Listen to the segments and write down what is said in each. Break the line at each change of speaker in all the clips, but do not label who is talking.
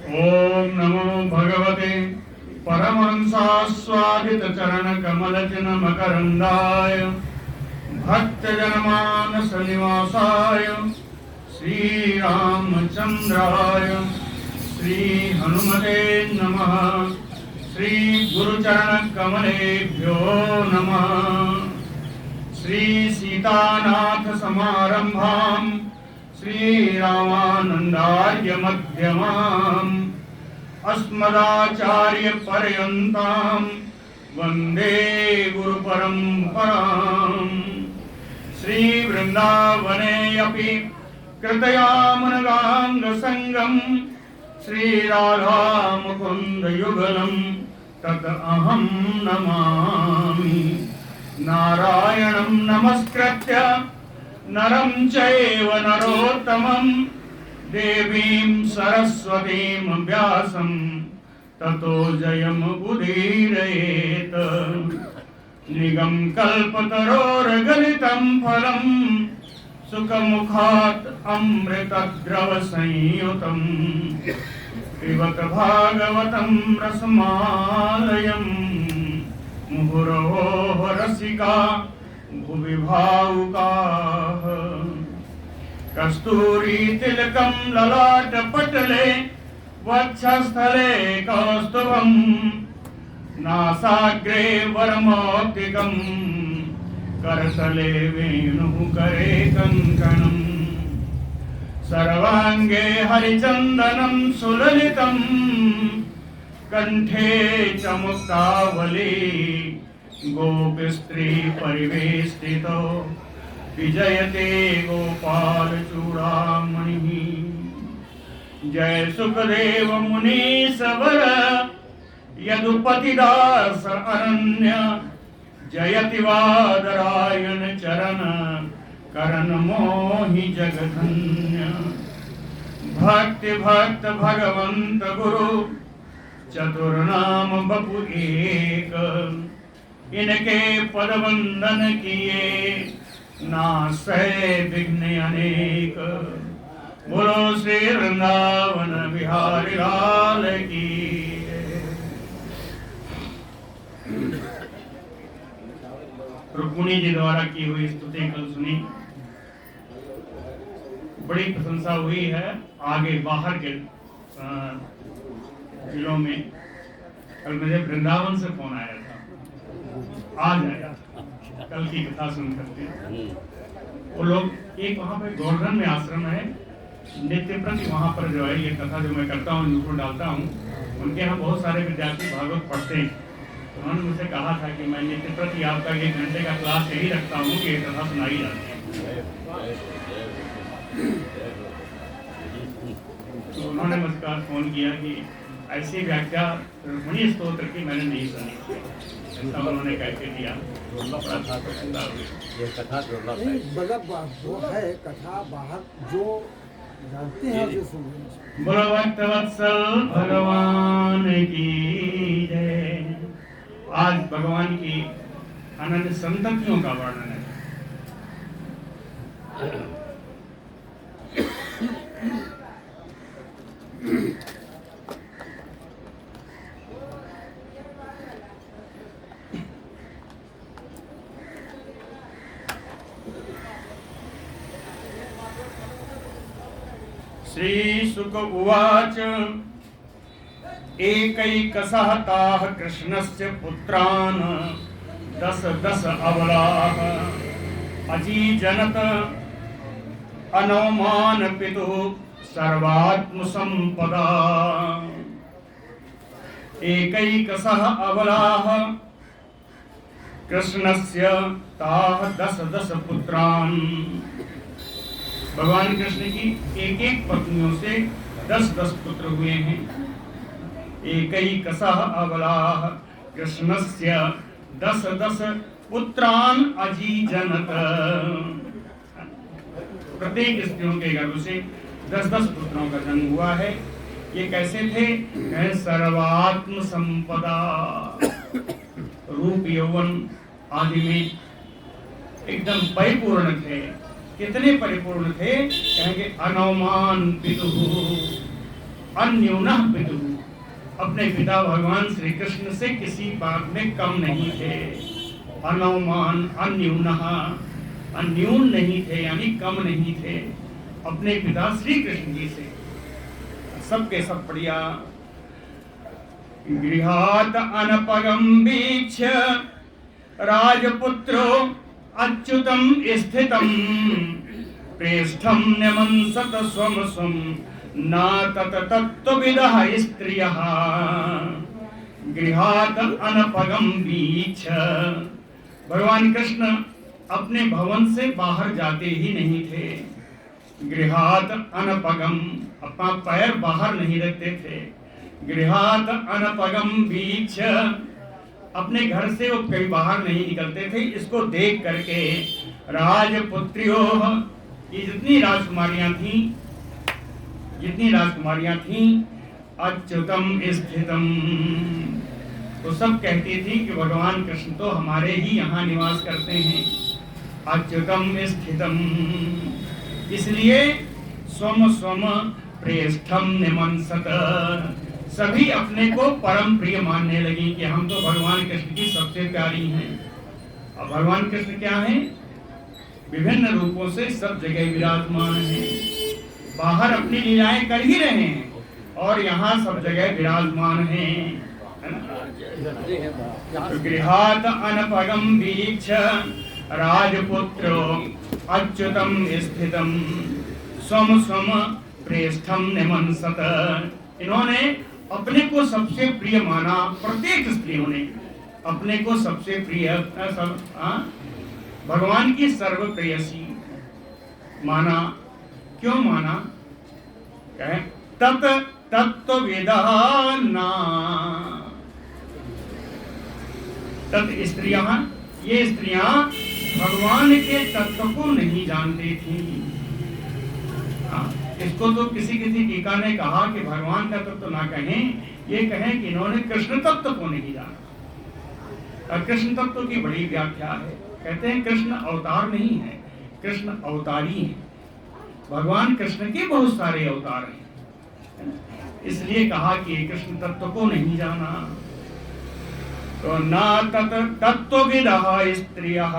ओम नमो भगवते परमहंसास्वादित चरण कमलजन मकरंदाय भक्तजनमानस निवासाय श्री रामचंद्राय श्री हनुमते नमः। श्री गुरुचरण कमलेभ्यो नमः। श्री सीतानाथ समारंभाम् श्री रामानंदार्य मध्यमाम् अस्मदाचार्य पर्यन्ताम् वंदे गुरु परंपराम्। श्री वृंदावने अपि कृतयामनगांग संगम श्री राधा मुकुंद युगलम् तत् अहं नमामि। नारायणं नमस्कृत्य नरं चैव नरोत्तमं देवीं सरस्वतीं व्यासं ततो जयमुदीरयेत्। निगम कल्पतरोर्गलितं फलं सुखमुखात् अमृतद्रव संयुतं पिबत भागवतं रसमालयम्। मुहुरहोः रसिका भुवि भावुकाः कस्तूरी तिलकं ललाटपटले वक्षस्थले कौस्तुभं नासाग्रे वरमौक्तिकं करतले वेणुकरे कङ्कणम्। सर्वाङ्गे हरिचन्दनं सुललितं कंठे च मुक्तावली गोपस्त्री परिवेष्टितो विजयते गोपाल चूड़ामणिः। जय सुखदेव मुनीश्वर यदुपतिदास अरण्य जयति वादरायण चरण करण मोहि जगधन्य। भक्ति भक्त भगवंत गुरु चतुर्नाम बपु एक इनके पद वंदन किए नासै विघ्न अनेक। बोलो श्री वृंदावन बिहारी लाल की। रुक्मिणी जी द्वारा की हुई स्तुति कल सुनी, बड़ी प्रशंसा हुई है। आगे बाहर के जिलों में कल मुझे वृंदावन से फोन आया था, आज आया कल की कथा सुन करके। वो लोग एक वहाँ पे गोवर्धन में आश्रम है, नित्य प्रति वहाँ पर जो है ये कथा जो मैं करता हूँ यूट्यूब डालता हूँ, उनके यहाँ बहुत सारे विद्यार्थी भागवत पढ़ते हैं। उन्होंने मुझसे कहा था कि मैं नित्य प्रति आपका 1 घंटे का क्लास यही रखता हूँ कि ये कथा सुनाई जाती है। तो उन्होंने मुझसे फोन किया कि ऐसी व्याख्या रुक्मिणी स्तोत्र की मैंने नहीं सुनी, ऐसा उन्होंने कह के दिया।
ये कथा मतलब वो है कथा बाहर जो जानते हैं जो सुनिए।
बोलो भक्त वत्सल भगवान की जय। आज भगवान की अनंत संततियों का वर्णन है। श्री शुक उवाच एकैकसः ताः कृष्णस्य पुत्रान् दश अबलाः अजीजनत अनौमान पितुः सर्वात्मसंपदा। एकैकसः अबलाः कृष्णस्य ताः दश पुत्रान्। भगवान कृष्ण की एक पत्नियों से 10 पुत्र हुए हैं। एकैकसः अबलाः कृष्णस्य 10 पुत्रान् अजीजनत। प्रत्येक स्त्रियों के गर्भ से 10 पुत्रों का जन्म हुआ है। ये कैसे थे? सर्वात्म संपदा, रूप यौवन आदि में एकदम परिपूर्ण थे। कितने परिपूर्ण थे? कहेंगे अनौमान पितुः, अन्यूनः पितुः, अपने पिता भगवान श्री कृष्ण से किसी बात में कम नहीं थे। अनौमान अन्यूनः, अन्यून नहीं थे यानी कम नहीं थे अपने पिता श्री कृष्ण जी से। सबके सब बढ़िया। गृहात अनपगम वीक्ष्य राजपुत्रो अच्युतम स्थितम प्रेष्ठम निमंसत स्वम स्वम न तत तत्त्वविदः स्त्रियः। गृहात अनपगम वीक्ष्य, भगवान कृष्ण अपने भवन से बाहर जाते ही नहीं थे। गृहात अनपगम, अपना पैर बाहर नहीं रखते थे। गृहात अनपगम वीक्ष्य, अपने घर से वो कहीं बाहर नहीं निकलते थे। इसको देख करके राजपुत्रियों, ये जितनी राजकुमारियां थीं अच्युतम स्थितम, तो सब कहती थी कि भगवान कृष्ण तो हमारे ही यहाँ निवास करते हैं। अच्युतम स्थितम, इसलिए स्वम स्वम प्रेष्ठम निमंसत, सभी अपने को परम प्रिय मानने लगी कि हम तो भगवान कृष्ण की सबसे प्यारी हैं। अब भगवान कृष्ण क्या हैं? विभिन्न रूपों से सब जगह विराजमान हैं। बाहर अपनी लीलाएं कर ही रहे हैं और यहाँ सब जगह विराजमान हैं। गृहात अनपगम वीक्ष्य राजपुत्रो अच्युतम स्थितम स्वम स्वम प्रेष्ठम निमंसत। इन्होंने अपने को सबसे प्रिय माना। प्रत्येक स्त्रियों ने अपने को सबसे प्रिय, भगवान की सर्वप्रेयसी माना। क्यों माना? तत् तत्त्वविदः न, तत् स्त्रियां, ये स्त्रियां भगवान के तत्व को नहीं जानती थी। इसको तो किसी टीका ने कहा कि भगवान का तत्व ना कहें, ये कहें कि इन्होंने कृष्ण तत्व को नहीं जाना। और कृष्ण तत्व की बड़ी व्याख्या है। कहते हैं कृष्ण अवतार नहीं है, कृष्ण अवतारी है। भगवान कृष्ण के बहुत सारे अवतार हैं, इसलिए कहा कि कृष्ण तत्व को नहीं जाना। तो ना तत्त्वविदः स्त्रियः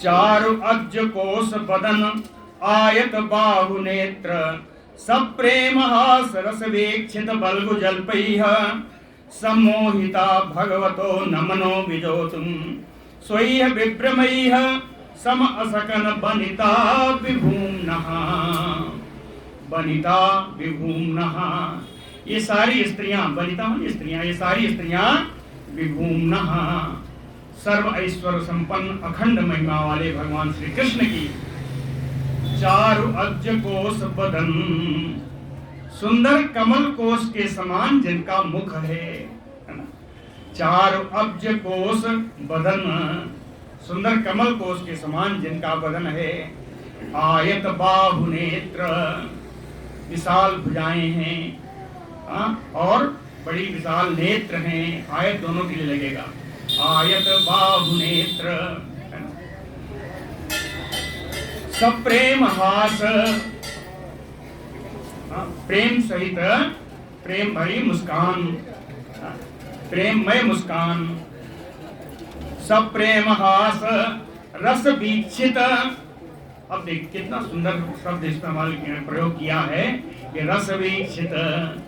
चारु अब्ज कोश बदन आयत बाहु नेत्र सप्रेम हास रस वीक्षित बल्गु जल्पैः सम्मोहिता भगवतो नमनो विजोतुम स्वैः विभ्रमैः सम असकन बनिता विभूम्नः, बनिता विभूम्नः। ये सारी स्त्रियां, बनिता स्त्रियां, ये सारी स्त्रियां विभूम्नः, सर्व ऐश्वर्य संपन्न अखंड महिमा वाले भगवान श्री कृष्ण की चारु अब्ज कोश बदन, सुंदर कमल कोश के समान जिनका मुख है। चारु अब्ज कोश बदन, सुंदर कमल कोश के समान जिनका बदन है। आयत बाहु नेत्र, विशाल भुजाएं हैं और बड़ी विशाल नेत्र हैं। आयत दोनों के लिए लगेगा। आयत बाहु नेत्र, सप्रेम हास, प्रेम सहित प्रेम भरी मुस्कान, प्रेममय मुस्कान। सप्रेम हास रस वीक्षित, अब देख कितना सुंदर शब्द इस्तेमाल किया, प्रयोग किया है कि रस वीक्षित,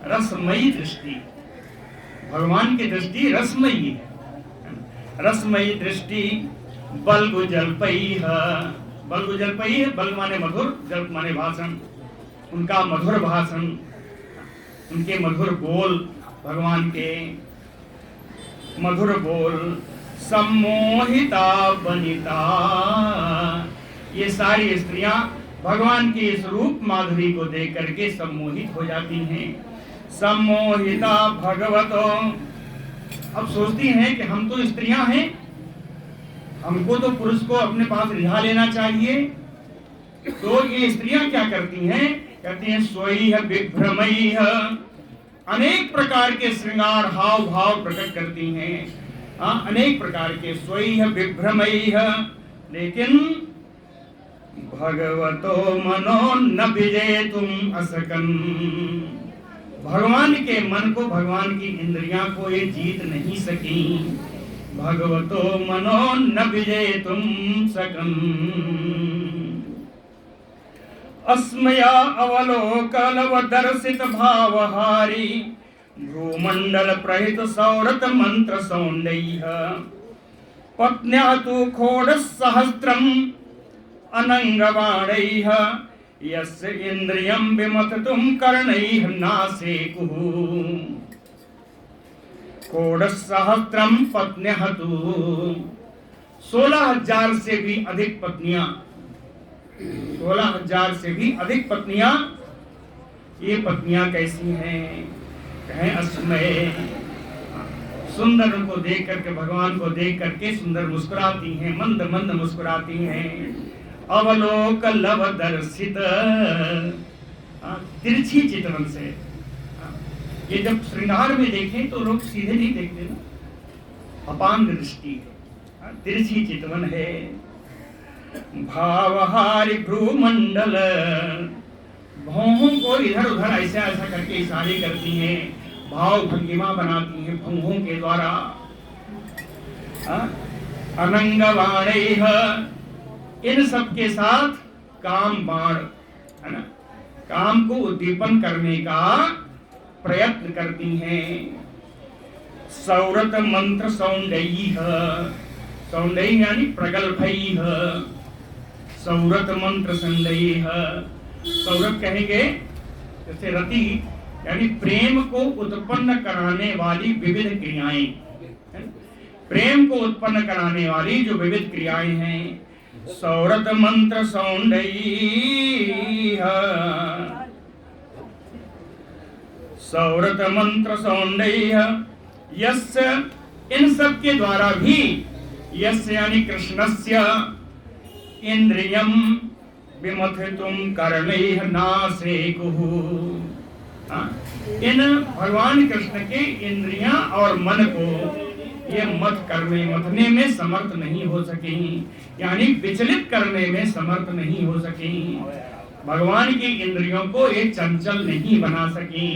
रसमयी दृष्टि। भगवान की दृष्टि रसमयी है। रसमयी दृष्टि बल्गु जल्पैः, बल्गु जल्पैः, बल्ग माने मधुर, जल्प माने भाषण। उनका मधुर भाषण, उनके मधुर बोल, भगवान के मधुर बोल। सम्मोहिता बनिता, ये सारी स्त्रियां भगवान के इस रूप माधुरी को देख करके सम्मोहित हो जाती हैं। सम्मोहिता भगवतो, अब सोचती हैं कि हम तो स्त्रियां हैं, हमको तो पुरुष को अपने पास रिझा लेना चाहिए। तो ये स्त्रियां क्या करती हैं? कहती हैं स्वैः विभ्रमैः, अनेक प्रकार के श्रृंगार हाव भाव प्रकट करती हैं। अनेक प्रकार के स्वैः विभ्रमैः, लेकिन भगवतो मनो न विजेतुम असकन। भगवान के मन को, भगवान की इंद्रियां को ये जीत नहीं सकी। भगवतो मनो न विजेतुम सकन। अस्मया अवलोकलव दर्शित भावहारी भ्रूमंडल प्रहित सौरत मंत्र सौंदर्य पत्न्या तु खोड सहस्त्रम अनंगवाणैः यस्य इंद्रियं विमथतुं कर्णैः नासेकुः। खोड सहस्त्रम पत्न्यः तु 16,000 से भी अधिक पत्नियां, 16,000 से भी अधिक पत्नियां। ये पत्नियां कैसी हैं? कहें अस्मय, सुंदर उनको देख करके, भगवान को देख करके सुंदर मुस्कुराती हैं, मंद मंद मुस्कुराती हैं। अवलोक लव दर्शित, तिरछी चितवन से। ये जब श्रृंगार में देखें तो लोग सीधे नहीं देखते ना, अपांग दृष्टि है, तिरछी चितवन है। भावहारी भ्रूमंडल, भौहों को इधर उधर ऐसा ऐसा करके इशारे करती हैं, भाव भंगिमा बनाती हैं भौहों के द्वारा। अनंगवाणैः, इन सब के साथ काम बाण, है ना, काम को उद्दीपन करने का प्रयत्न करती हैं। सौरत मंत्र सौंदर्यः, सौंदर्य यानी प्रगल्भैः, सौरत मंत्र सौंदर्यः। सौरत कहेंगे जैसे रति, यानी प्रेम को उत्पन्न कराने वाली विविध क्रियाएं, प्रेम को उत्पन्न कराने वाली जो विविध क्रियाएं हैं। सौरत मंत्र सौंदर्यः, सौरत मंत्र सौंदर्यः यस्य, इन सब के द्वारा भी, यस्य यानी कृष्णस्य, इंद्रियम विमथितुम कर्णैः नासेकुः। इन भगवान कृष्ण के इंद्रियां और मन को ये मथने में समर्थ नहीं हो सकी, यानी विचलित करने में समर्थ नहीं हो सकी। भगवान की इंद्रियों को ये चंचल नहीं बना सकी।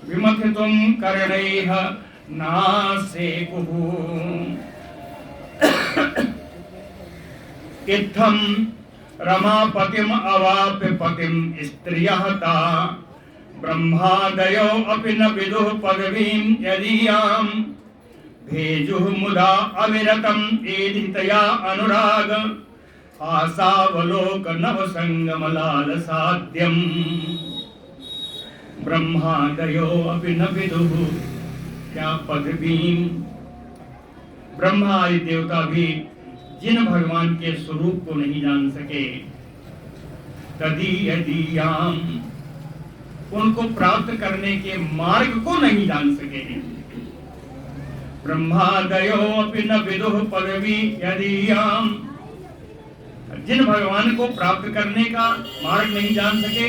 विमथितुम कर्णैः नासेकुः। इत्थं रमापतिम अवाप्य पतिम स्त्रियः ता ब्रह्मादयो अपि न विदुः पदवीं यदीयां भेजुः मुदा अविरतम् एधितया अनुराग आसावलोक नव संगम लालसाद्यम्। ब्रह्मादयो अपि न विदुः, क्या पदवीं, ब्रह्मा आदि देवता भी जिन भगवान के स्वरूप को नहीं जान सके, तदीयदीयाम, उनको प्राप्त करने के मार्ग को नहीं जान सके। ब्रह्मादयो अपि न विदुः पदवी यदीयाम, जिन भगवान को प्राप्त करने का मार्ग नहीं जान सके,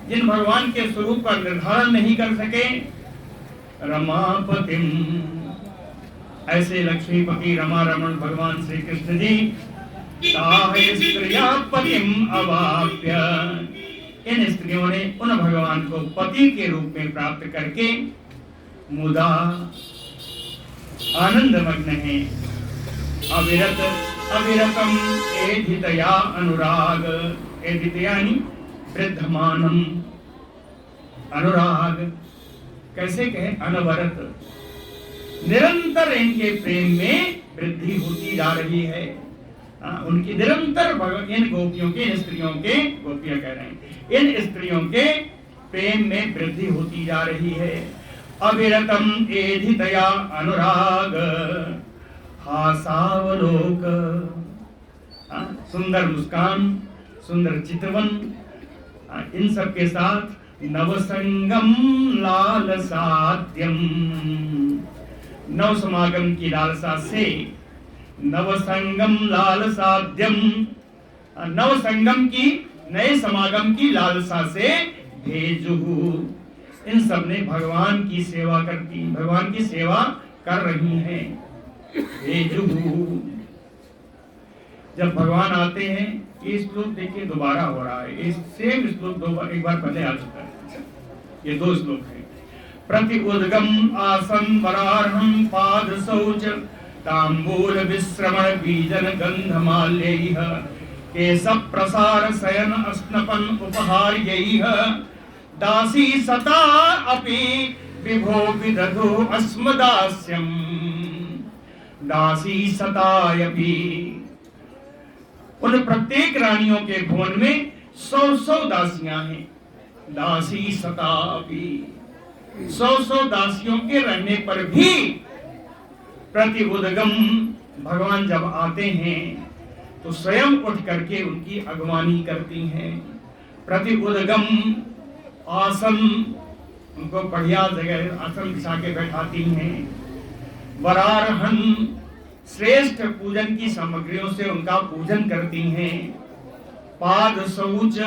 जिन भगवान के स्वरूप का निर्धारण नहीं कर सके। रमापतिम, ऐसे लक्ष्मीपति रमा रमण भगवान श्री कृष्ण जी स्त्रिया पतिम अवाप्य, इन स्त्रियों ने उन भगवान को पति के रूप में प्राप्त करके मुदा आनंद मग्न है। अविरत अविरतम एधितया अनुराग, एधित यानी वृद्धमानम, अनुराग कैसे कहे, अनवरत, निरंतर इनके प्रेम में वृद्धि होती जा रही है। उनकी निरंतर इन गोपियों के, इन स्त्रियों के, गोपियां कह रहे हैं, इन स्त्रियों के प्रेम में वृद्धि होती जा रही है। अविरतम एधितया अनुराग हासावलोक, सुंदर मुस्कान, सुंदर चितवन, इन सब के साथ नवसंगम लालसाद्यम, नव समागम की लालसा से, नवसंगम लालसाद्यम, नव संगम की, नए समागम की लालसा से भेजुहु, इन सब ने भगवान की सेवा करती, भगवान की सेवा कर रही हैं। भेजुहु, जब भगवान आते हैं ये श्लोक देखिए दोबारा हो रहा है। इस सेम श्लोक एक बार पहले आ चुका है। ये 2 श्लोक है। प्रति उद्गम आसन वरार्हं पाद शौच तांबूल विश्रमण बीजन गंधमाल्यैः केशव प्रसार शयन स्नपन उपहार्यैः दासी सता अपि विभो विदधो अस्मदास्यम् दासी सतायपि। उन प्रत्येक रानियों के भवन में 100 दासियां हैं। दासी सतापि 100 दासियों के रहने पर भी प्रति उद्गम भगवान जब आते हैं तो स्वयं उठ करके उनकी अगवानी करती हैं। प्रति उद्गम आसन, उनको बढ़िया जगह आसन बिछा के बैठाती हैं। वरारहन श्रेष्ठ पूजन की सामग्रियों से उनका पूजन करती हैं। पाद शौच,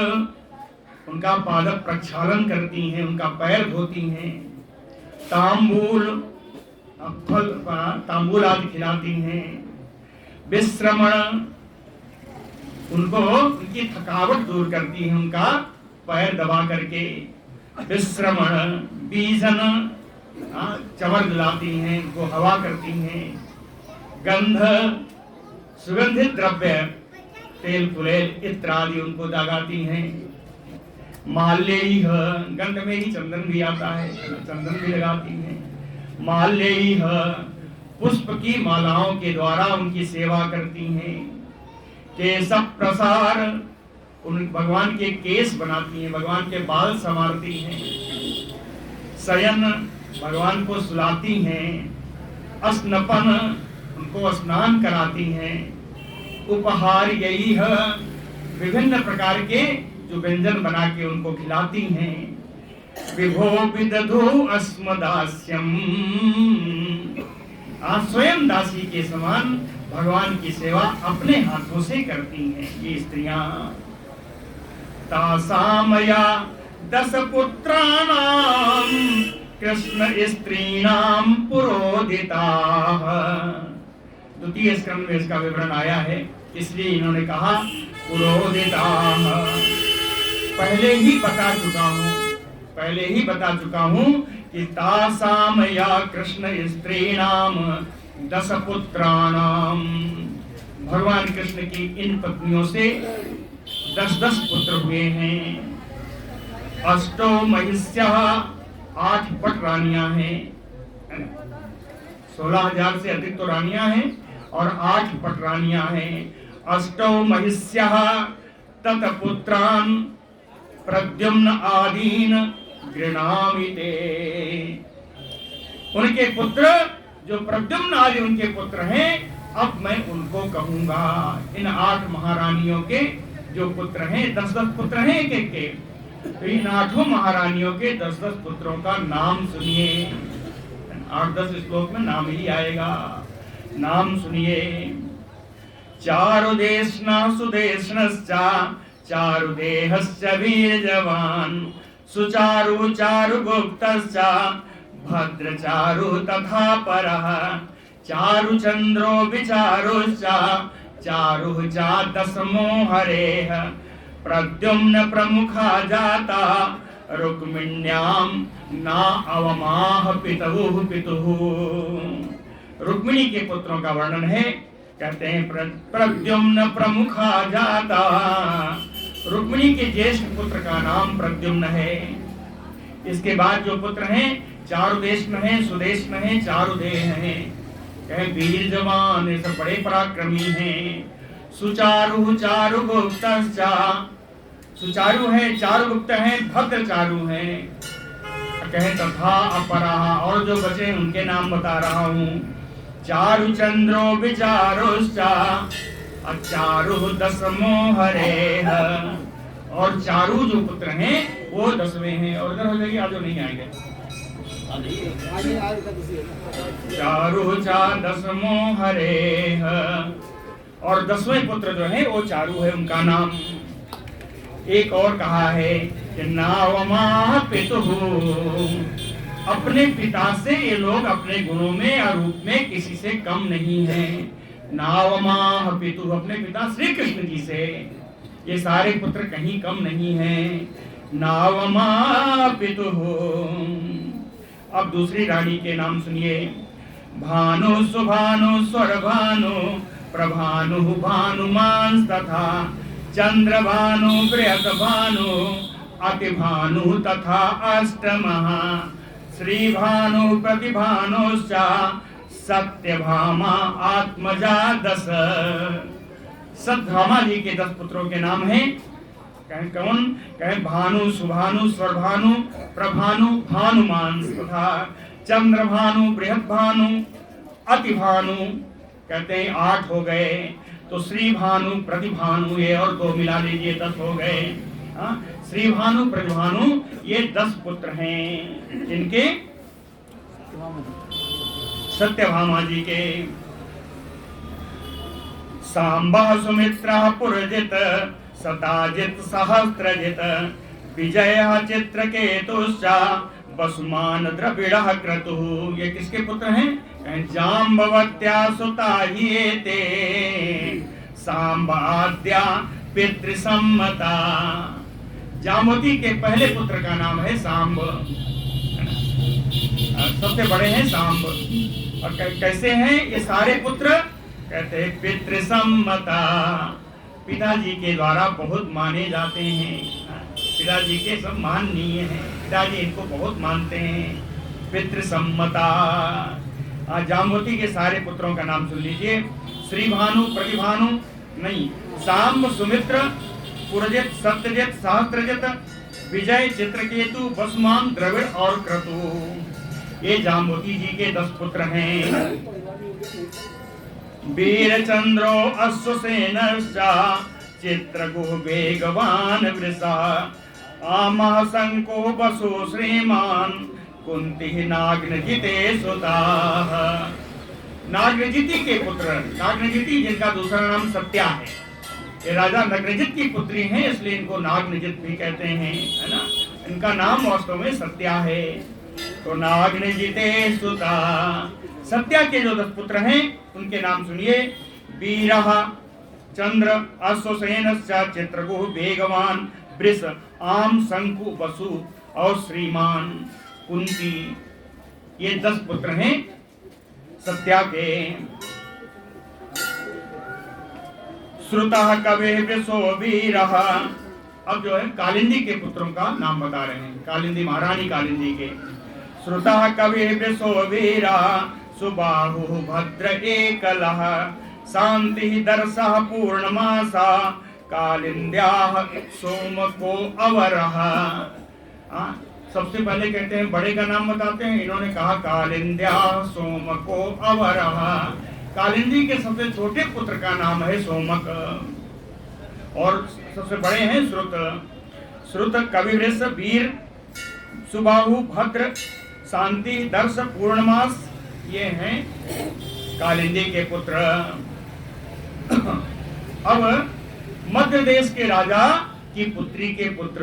उनका पाद प्रक्षालन करती हैं, उनका पैर धोती हैं। तांबूल, फल तांबूल आदि खिलाती हैं। विश्रमण, उनको उनकी थकावट दूर करती हैं, उनका पैर दबा करके। विश्रमण, बीजन, चवर दिलाती हैं, उनको हवा करती हैं। गंध, सुगंधित द्रव्य, तेल फुलेल इत्यादि उनको लगाती हैं। माल्यैः, गंध में ही चंदन भी आता है, चंदन भी लगाती हैं। माल्यैः, पुष्प की मालाओं के द्वारा उनकी सेवा करती हैं। केशव प्रसार, उन भगवान के केस बनाती हैं, भगवान के बाल संवारती हैं। शयन, भगवान को सुलाती हैं। स्नपन, उनको स्नान कराती हैं। उपहार यही है, विभिन्न प्रकार के जो व्यंजन बना के उनको खिलाती हैं। विभो विदधो अस्मदास्यम, स्वयं दासी के समान भगवान की सेवा अपने हाथों से करती हैं ये स्त्रियां। तासामया 10 पुत्राणाम कृष्ण स्त्रीणाम पुरोदिताः। द्वितीय स्कंद में इसका विवरण आया है, इसलिए इन्होंने कहा पुरोदिताः। पहले ही बता चुका हूं कि तासामया कृष्ण स्त्रीणाम 10 पुत्राणाम, भगवान कृष्ण की इन पत्नियों से 10 पुत्र हुए हैं। अष्टो महिष्यः, 8 पट रानियां हैं। 16,000 से अधिक तो रानियां हैं और 8 पट रानियां हैं। अष्टो महिष्यः तत्पुत्रान् प्रद्युम्न आदीन गृणामि ते। उनके पुत्र जो प्रद्युम्न आदि उनके पुत्र हैं, अब मैं उनको कहूंगा। इन 8 महारानियों के जो पुत्र हैं, 10 पुत्र हैं एक एक के, तो इन 8 महारानियों के 10 पुत्रों का नाम सुनिए। 8-10 श्लोक में नाम ही आएगा, नाम सुनिए। चारुदेशना सुदेशनश्च चारुदेहश्च वीर्यवान् सुचारु चारुगुप्तश्च भद्रचारु तथा परः चारुचन्द्रो विचारुश्च चारुः च 10मो हरेः प्रद्युम्न प्रमुखा जाता रुक्मिण्यां ना अवमाह पितुः पितुः। रुक्मिणी के पुत्रों का वर्णन है, कहते हैं प्रद्युम्न प्रमुखा जाता। रुक्मिणी के ज्येष्ठ पुत्र का नाम प्रद्युम्न है। इसके बाद जो पुत्र हैं, चारुदेशन है, सुदेशन है, चारुदेह हैं। कहे वीर जवान, ये सब बड़े पराक्रमी हैं। सुचारु चारुगुप्तश्च, सुचारु है, चारुगुप्त है, भद्र चारु है। कहे तथा अपराः, और जो बचे उनके नाम बता रहा हूँ। चारुचंद्रो विचारुश्च चारु 10मो हरेः, और चारु जो पुत्र हैं वो 10वें हैं। और इधर हो जाएगी, आज नहीं आएंगे। चारु चा 10मो हरेः, और 10वें पुत्र जो है वो चारु है, उनका नाम। एक और कहा है कि नावमाह पितुः, अपने पिता से ये लोग अपने गुणों में और रूप में किसी से कम नहीं हैं। नावमाह पितुः, अपने पिता श्री कृष्ण जी से ये सारे पुत्र कहीं कम नहीं हैं। नावमापितु। अब दूसरी रानी के नाम सुनिए। भानु सुभानु स्वरभानु प्रभानु भानुमान तथा चंद्रभानु बृहद्भानु अतिभानु तथा अष्टमः श्रीभानु प्रतिभानुश्च सत्यभामा आत्मजा 10। सत्यभामा जी के 10 पुत्रों के नाम हैं। कहें कौन? कहें भानु सुभानु स्वरभानु प्रभानु भानुमान तथा चंद्रभानु बृहद्भानु अतिभानु। कहते हैं 8 हो गए। तो श्री भानु प्रतिभानु ये और 2 मिला लीजिए 10 हो गए। श्री भानु प्रतिभानु ये 10 पुत्र हैं इनके, सत्यभामा जी के। सांबः सुमित्रः पुरजित सताजित सहस्त्रजित विजयः चित्रकेतुश्च वसुमान द्रविड़ः क्रतुः। ये किसके पुत्र हैं? जाम्बवत्या सुता ही एते सांबाद्या पितृसम्मता। जाम्बवती के पहले पुत्र का नाम है सांब, सबसे बड़े हैं सांब। और कैसे हैं ये सारे पुत्र? कहते हैं पितृसम्मता, पिताजी के द्वारा बहुत माने जाते हैं। पिताजी के सब माननीय हैं, पिताजी इनको बहुत मानते हैं। पितृसम्मता। जाम्बवती के सारे पुत्रों का नाम सुन लीजिए। श्री भानु प्रतिभानु नहीं, सांब सुमित्र पुरजित सत्यजित सहस्त्रजित विजय चित्रकेतु वसुमान द्रविड़ और क्रतु। ये जाम्बवती जी के 10 पुत्र हैं। वीर चंद्रो अश्वसेनश्च चित्रगुह वेगवान वृषा आमः शंको वसु श्रीमान कुंती नाग्नजिते सुताः। नाग्नजिति के पुत्र, नाग्नजिति जिनका दूसरा नाम सत्या है, ये राजा नग्नजित की पुत्री हैं, इसलिए इनको नाग्नजित भी कहते हैं, है ना। इनका नाम वास्तव में सत्या है। तो नाग्नजिते सुता, सत्या के जो 10 पुत्र हैं उनके नाम सुनिए। वीरः चंद्र अश्वसेनश्च चित्रगुह वेगवान वृष आम शंकु वसु और श्रीमान कुंती। ये 10 पुत्र हैं सत्या के। श्रुतः कविः वृषो वीरः। अब जो है कालिंदी के पुत्रों का नाम बता रहे हैं, कालिंदी महारानी कालिंदी के। श्रुतः कविः वृषो वीरः सुबाहुः भद्र एकलः शांति दर्शः पूर्णमासा कालिंद्याः सोमको अवरः। सबसे पहले कहते हैं बड़े का नाम बताते हैं, इन्होंने कहा कालिंद्याः सोमको अवरः। कालिंदी के सबसे छोटे पुत्र का नाम है सोमक और सबसे बड़े हैं श्रुत। श्रुत कविवृष वीर सुबाहु भद्र शांति दर्श पूर्णमास, ये हैं कालिंदी के पुत्र। अब मध्य देश के राजा की पुत्री के पुत्र,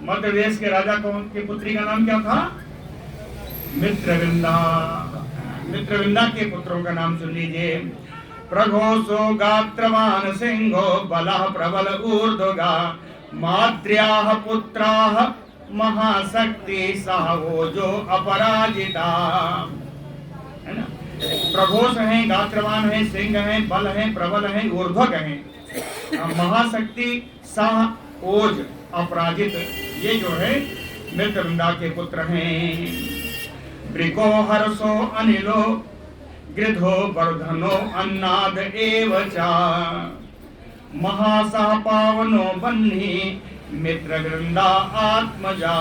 मध्य देश के राजा कौन की पुत्री का नाम क्या था? मित्रविंदा। मित्रविंदा के पुत्रों का नाम सुन लीजिए। प्रघोषो गात्रवान सिंहो बलः प्रबल ऊर्ध्वगा माद्र्याः पुत्राः महाशक्ति सहवोजो अपराजिता। है ना। प्रघोष हैं, गात्रवान हैं, सिंह हैं, बल हैं, प्रबल हैं, ऊर्ध्वग हैं, महाशक्ति सह ओज अपराजित, ये जो है मित्रविंदा के पुत्र हैं। वृको हर्षो अनिलो गृधो वर्धनो अन्नाद एव च महासह पावनो बन्ही मित्रवृंदा आत्मजा।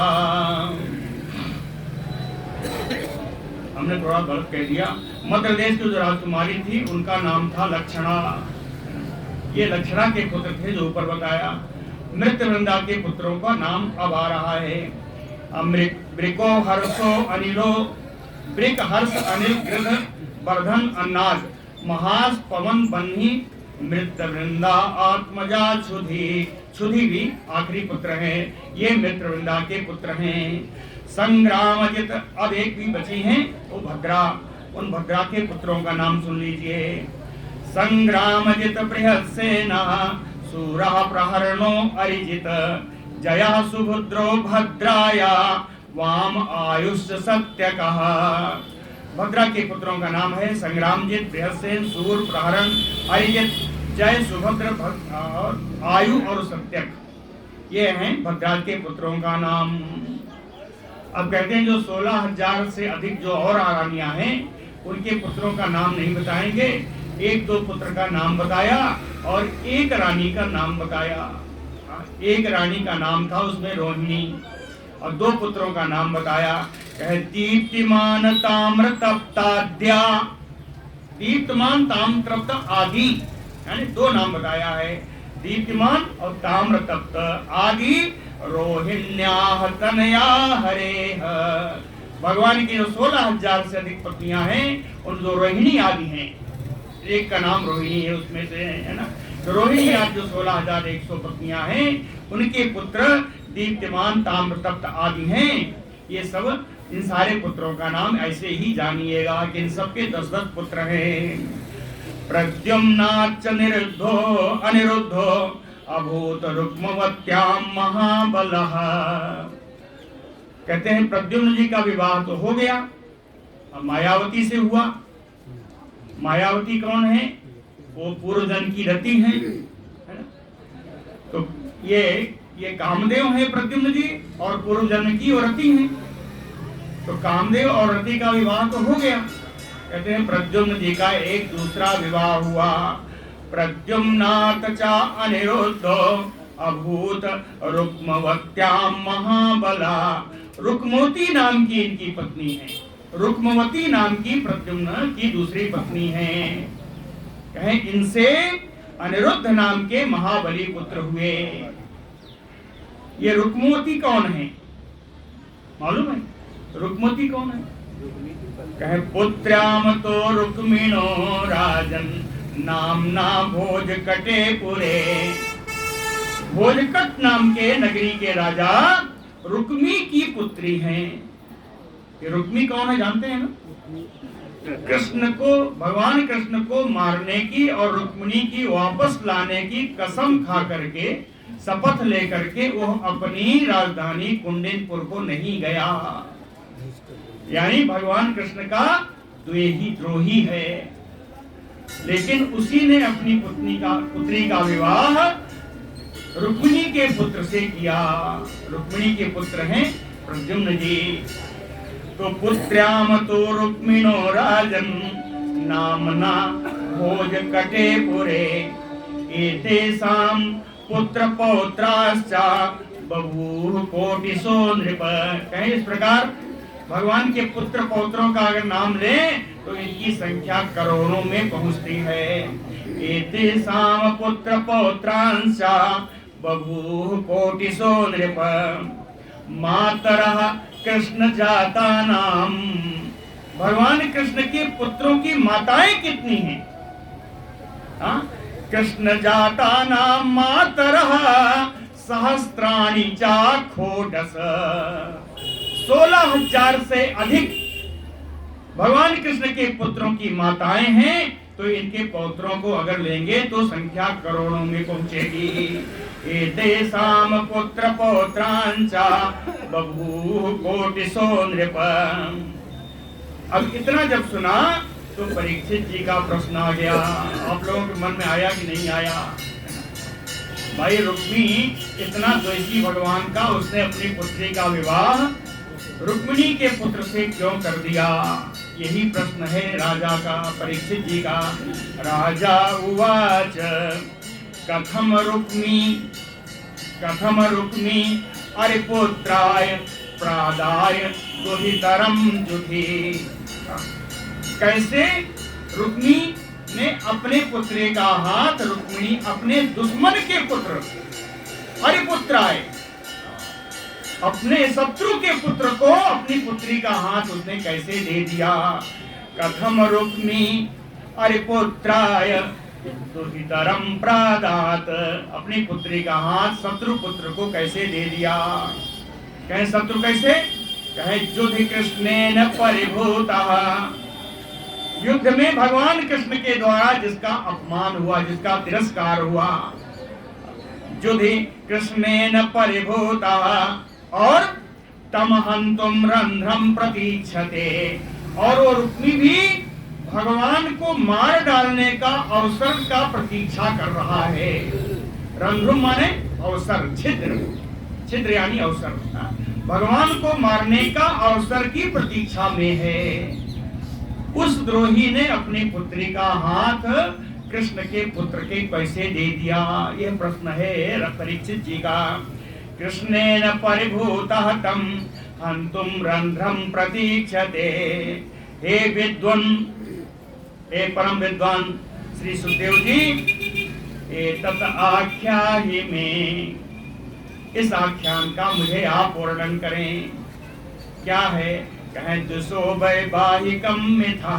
हमने थोड़ा गलत कह दिया। मध्य देश की जो राजकुमारी थी उनका नाम था लक्षणा। ये लक्षणा के पुत्र थे जो ऊपर बताया। मित्रवृंदा के पुत्रों का नाम अब आ रहा है। वृको हर्षो अनिलो, वृक हर्ष अनिल गृध वर्धन अन्नाद महास पवन बन्ही मित्रवृंदा आत्मजा क्षुधि। क्षुधि भी आखिरी पुत्र हैं, ये मित्रवृंदा के पुत्र हैं। संग्रामजित, अब एक भी बची हैं वो भद्रा, उन भद्रा के पुत्रों का नाम सुन लीजिए। संग्रामजित बृहत्सेना सूरः प्रहरणो अरिजित जयः सुभद्रो भद्राया वाम आयुष सत्यकः। भद्रा के पुत्रों का नाम है संग्रामजित, बृहस्सेन, सूर, प्रहरण, अरिजित, जय, सुभद्र और आयु और सत्यक, ये हैं भद्रा के पुत्रों का नाम। अब कहते हैं जो 16,000 से अधिक जो और रानियां हैं उनके पुत्रों का नाम नहीं बताएंगे, एक दो पुत्र का नाम बताया और एक रानी का नाम बताया। एक रानी का नाम था उसमें रोहिणी और दो पुत्रों का नाम बताया। दीप्तिमान ताम्र तप्ताद्या, दीप्तमान ताम्रतप्त आदि, यानी दो नाम बताया है, दीप्तिमान और ताम्र तप्त आदि रोहिण्याः तनया हरेः। भगवान की जो 16,000 से अधिक पत्नियां हैं उन जो रोहिणी आदि हैं, एक का नाम रोहिणी है उसमें से, है ना, तो रोहिणी आदि जो 16,100 पत्नियां हैं उनके पुत्र दीप्तिमान ताम्र तप्त आदि हैं। ये सब इन सारे पुत्रों का नाम ऐसे ही जानिएगा कि इन सबके 10-10 पुत्र हैं। प्रद्युम्नाच्च निरुद्धो अनिरुद्धो अभूत रुक्मवत्यां महाबलः। कहते हैं प्रद्युम्न जी का विवाह तो हो गया, अब मायावती से हुआ। मायावती कौन है? वो पूर्वजन्म की रति है ना? तो ये कामदेव है प्रद्युम्न जी और पूर्वजन्म की वो रति है। तो कामदेव और रति का विवाह तो हो गया। कहते हैं प्रद्युम्न जी का एक दूसरा विवाह हुआ। प्रद्युम्नात् च अनिरुद्धो अभूत रुक्मवत्यां महाबला। रुक्मवती नाम की इनकी पत्नी है, रुक्मवती नाम की प्रद्युम्न की दूसरी पत्नी है। कहें इनसे अनिरुद्ध नाम के महाबली पुत्र हुए। ये रुक्मवती कौन है मालूम है? रुक्मवती कौन है? कहे पुत्र्याम तो रुक्मिणो राजन नामना भोजकटे पुरे। भोजकट नाम के नगरी के राजा रुक्मी की पुत्री हैं। ये रुक्मी कौन है जानते हैं ना? कृष्ण को, भगवान कृष्ण को मारने की और रुक्मिणी की वापस लाने की कसम खा करके, शपथ लेकर के वो अपनी राजधानी कुंडिनपुर को नहीं गया। यानी भगवान कृष्ण का द्रोही है। लेकिन उसी ने अपनी पुत्री का विवाह रुक्मिणी के पुत्र से किया। रुक्मिणी के पुत्र हैं प्रद्युम्न जी। तो पुत्र्याम तो रुक्मिणो राजन नामना भोजकटे पुरे एतेषां पुत्र पौत्राश्च बभूव कोटिसो नृप। कहीं इस प्रकार भगवान के पुत्र पौत्रों का अगर नाम लें तो इनकी संख्या करोड़ों में पहुंचती है। एतेषां पुत्र पौत्रांश्च बभूव कोटिसो नृप। मातरः कृष्ण जाता नाम। भगवान कृष्ण के पुत्रों की माताएं कितनी हैं? कृष्ण जाता नाम मातरः सहस्राणि चाखोटस। 16,000 से अधिक भगवान कृष्ण के पुत्रों की माताएं हैं। तो इनके पौत्रों को अगर लेंगे तो संख्या करोड़ों में पहुंचेगी। एतेषां पुत्र पौत्रांच बभूव कोटिसो नृप। अब इतना जब सुना तो परीक्षित जी का प्रश्न आ गया। आप लोगों के मन में आया कि नहीं आया? भाई रुक्मी इतना द्वेषी भगवान का, उसने अपनी पुत्री का विवाह रुक्मिणी के पुत्र से क्यों कर दिया? यही प्रश्न है राजा का, परीक्षित जी का। राजा उवाच कथम रुक्मी अरिपुत्राय प्रादाय दुहितरम जुहि। कैसे रुक्मी ने अपने पुत्री का हाथ, रुक्मिणी अपने दुश्मन के पुत्र अरिपुत्राय, अपने शत्रु के पुत्र को अपनी पुत्री का हाथ उसने कैसे दे दिया? कथम रुक्मी अरिपुत्राय दुहितरम प्रादात। अपनी पुत्री का हाथ शत्रु पुत्र को कैसे दे दिया? कहे शत्रु कैसे? कहे युद्ध कृष्णेन परिभूतः। युद्ध में भगवान कृष्ण के द्वारा जिसका अपमान हुआ, जिसका तिरस्कार हुआ, जुधि कृष्णेन परिभूतः और तम हन्तुम रंध्रम प्रतीक्षते। और वो रुक्मी भी भगवान को मार डालने का अवसर का प्रतीक्षा कर रहा है। रंध्रम माने अवसर, छिद्र, छिद्र यानी अवसर। भगवान को मारने का अवसर की प्रतीक्षा में है। उस द्रोही ने अपनी पुत्री का हाथ कृष्ण के पुत्र के कैसे दे दिया? यह प्रश्न है परीक्षित जी का। कृष्णेन परिभूतः तम हन्तुम रंध्रम प्रतीक्षते। हे विद्वान, हे परम विद्वान श्री सुखदेव जी, एतत् आख्याहि में, इस आख्यान का मुझे आप वर्णन करें। क्या है? कहें दुसो वैवाहिकम मिथा।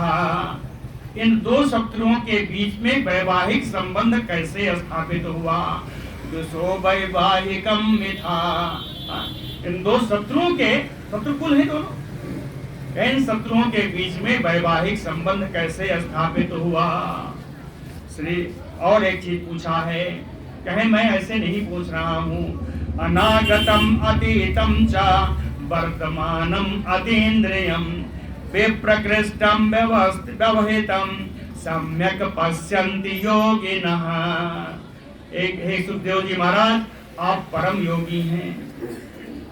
इन दो शत्रुओं के बीच में वैवाहिक संबंध कैसे स्थापित हुआ? दुसो वैवाहिकम मिथा। इन दो शत्रुओं के, शत्रुकुल है दोनों, इन शत्रुओं के बीच में वैवाहिक संबंध कैसे स्थापित हुआ? श्री और एक चीज पूछा है। कहे मैं ऐसे नहीं पूछ रहा हूँ। अनागतम अतीतम च वर्तमानम अतीन्द्रियम विप्रकृष्टम व्यवहितम सम्यक पश्यन्ति योगिनः। एक हे सुखदेव जी महाराज, आप परम योगी हैं,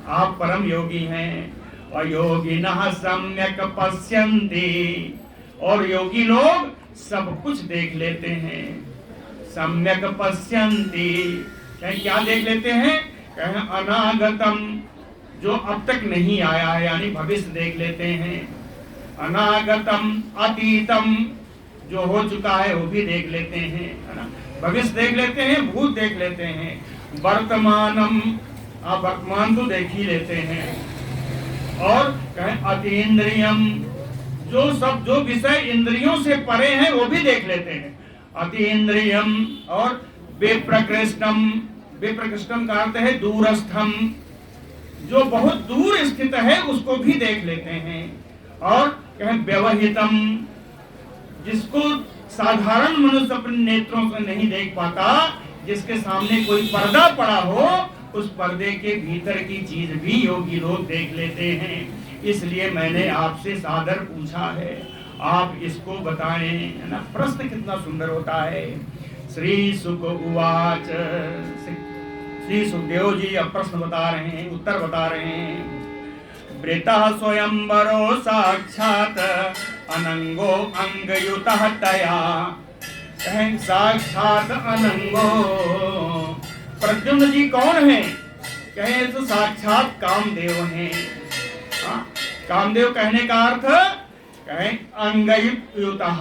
आप परम योगी हैं। और योगिनः सम्यक पश्यन्ति, और योगी लोग सब कुछ देख लेते हैं। सम्यक पश्यन्ति, क्या देख लेते हैं? कहें अनागतम, जो अब तक नहीं आया है यानी भविष्य देख लेते हैं। अनागतम अतीतम, जो हो चुका है वो भी देख लेते हैं, है ना। भविष्य देख लेते हैं, भूत देख लेते हैं। वर्तमानम, आप वर्तमान तो देख ही लेते हैं। और कहें अतीन्द्रियम, जो विषय इंद्रियों से परे हैं वो भी देख लेते हैं। अतीन्द्रियम। और विप्रकृष्टम, विप्रकृष्टम का अर्थ है दूरस्थम, जो बहुत दूर स्थित है उसको भी देख लेते हैं। और कहें व्यवहितम, जिसको साधारण मनुष्य अपने नेत्रों से नहीं देख पाता, जिसके सामने कोई पर्दा पड़ा हो, उस पर्दे के भीतर की चीज भी योगी लोग देख लेते हैं। इसलिए मैंने आपसे सादर पूछा है, आप इसको बताएं, है ना। प्रश्न कितना सुंदर होता है। श्री सुक उवाच, श्री सुखदेव जी अब प्रश्न बता रहे हैं, उत्तर बता रहे हैं। वृतः स्वयंवरो साक्षात अनंगो अंगयुतः तया। साक्षात अनंगो, प्रद्युम्न जी कौन है? कहे तो साक्षात कामदेव हैं। कामदेव कहने का अर्थ कहे अंगयुतः,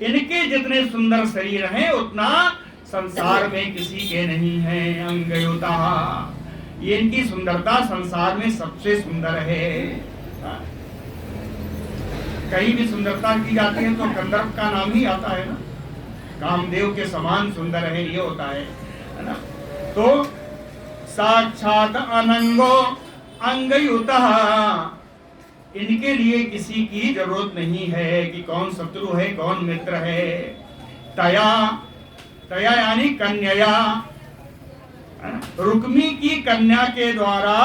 इनके जितने सुंदर शरीर हैं उतना संसार में किसी के नहीं है। अंगयुतः, ये इनकी सुंदरता संसार में सबसे सुंदर है। कहीं भी सुंदरता की जाती है तो गंधर्व का नाम ही आता है ना। कामदेव के समान सुंदर है, ये होता है ना। तो साक्षात अनंगो अंगयुतः, इनके लिए किसी की जरूरत नहीं है कि कौन शत्रु है कौन मित्र है। तया, तया यानी कन्या, रुक्मी की कन्या के द्वारा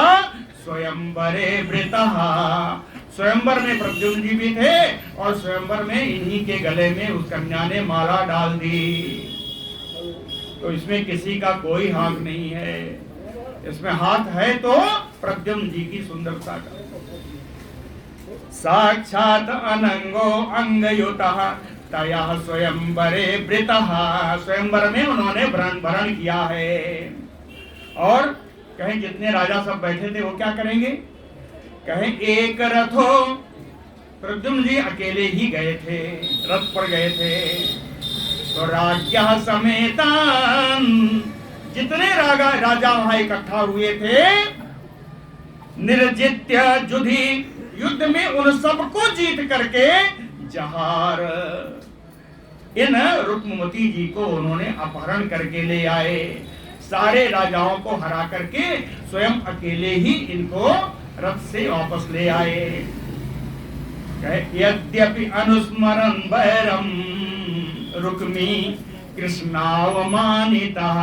स्वयंवरे वृतः, स्वयंवर में प्रद्युम्न जी भी थे और स्वयंवर में इन्हीं के गले में उस कन्या ने माला डाल दी। तो इसमें किसी का कोई हाथ नहीं है, इसमें हाथ है तो प्रद्युम्न जी की सुंदरता का। साक्षात अनंगो अंगयुतः तया स्वयंवरे वृतः, स्वयंवर में उन्होंने वरण किया है। और कहें जितने राजा सब बैठे थे वो क्या करेंगे? कहें एक रथो, प्रद्युम्न जी अकेले ही गए थे, रथ पर गए थे। तो राज्ञः समेतान, जितने राजा वहां इकट्ठा हुए थे, निर्जित्य जुधि, युद्ध में उन सबको जीत करके जहार, इन रुक्मवती जी को उन्होंने अपहरण करके ले आए। सारे राजाओं को हरा करके स्वयं अकेले ही इनको रथ से वापस ले आए। यद्यपि अनुस्मरन् वैरम रुक्मी कृष्णावमानितः,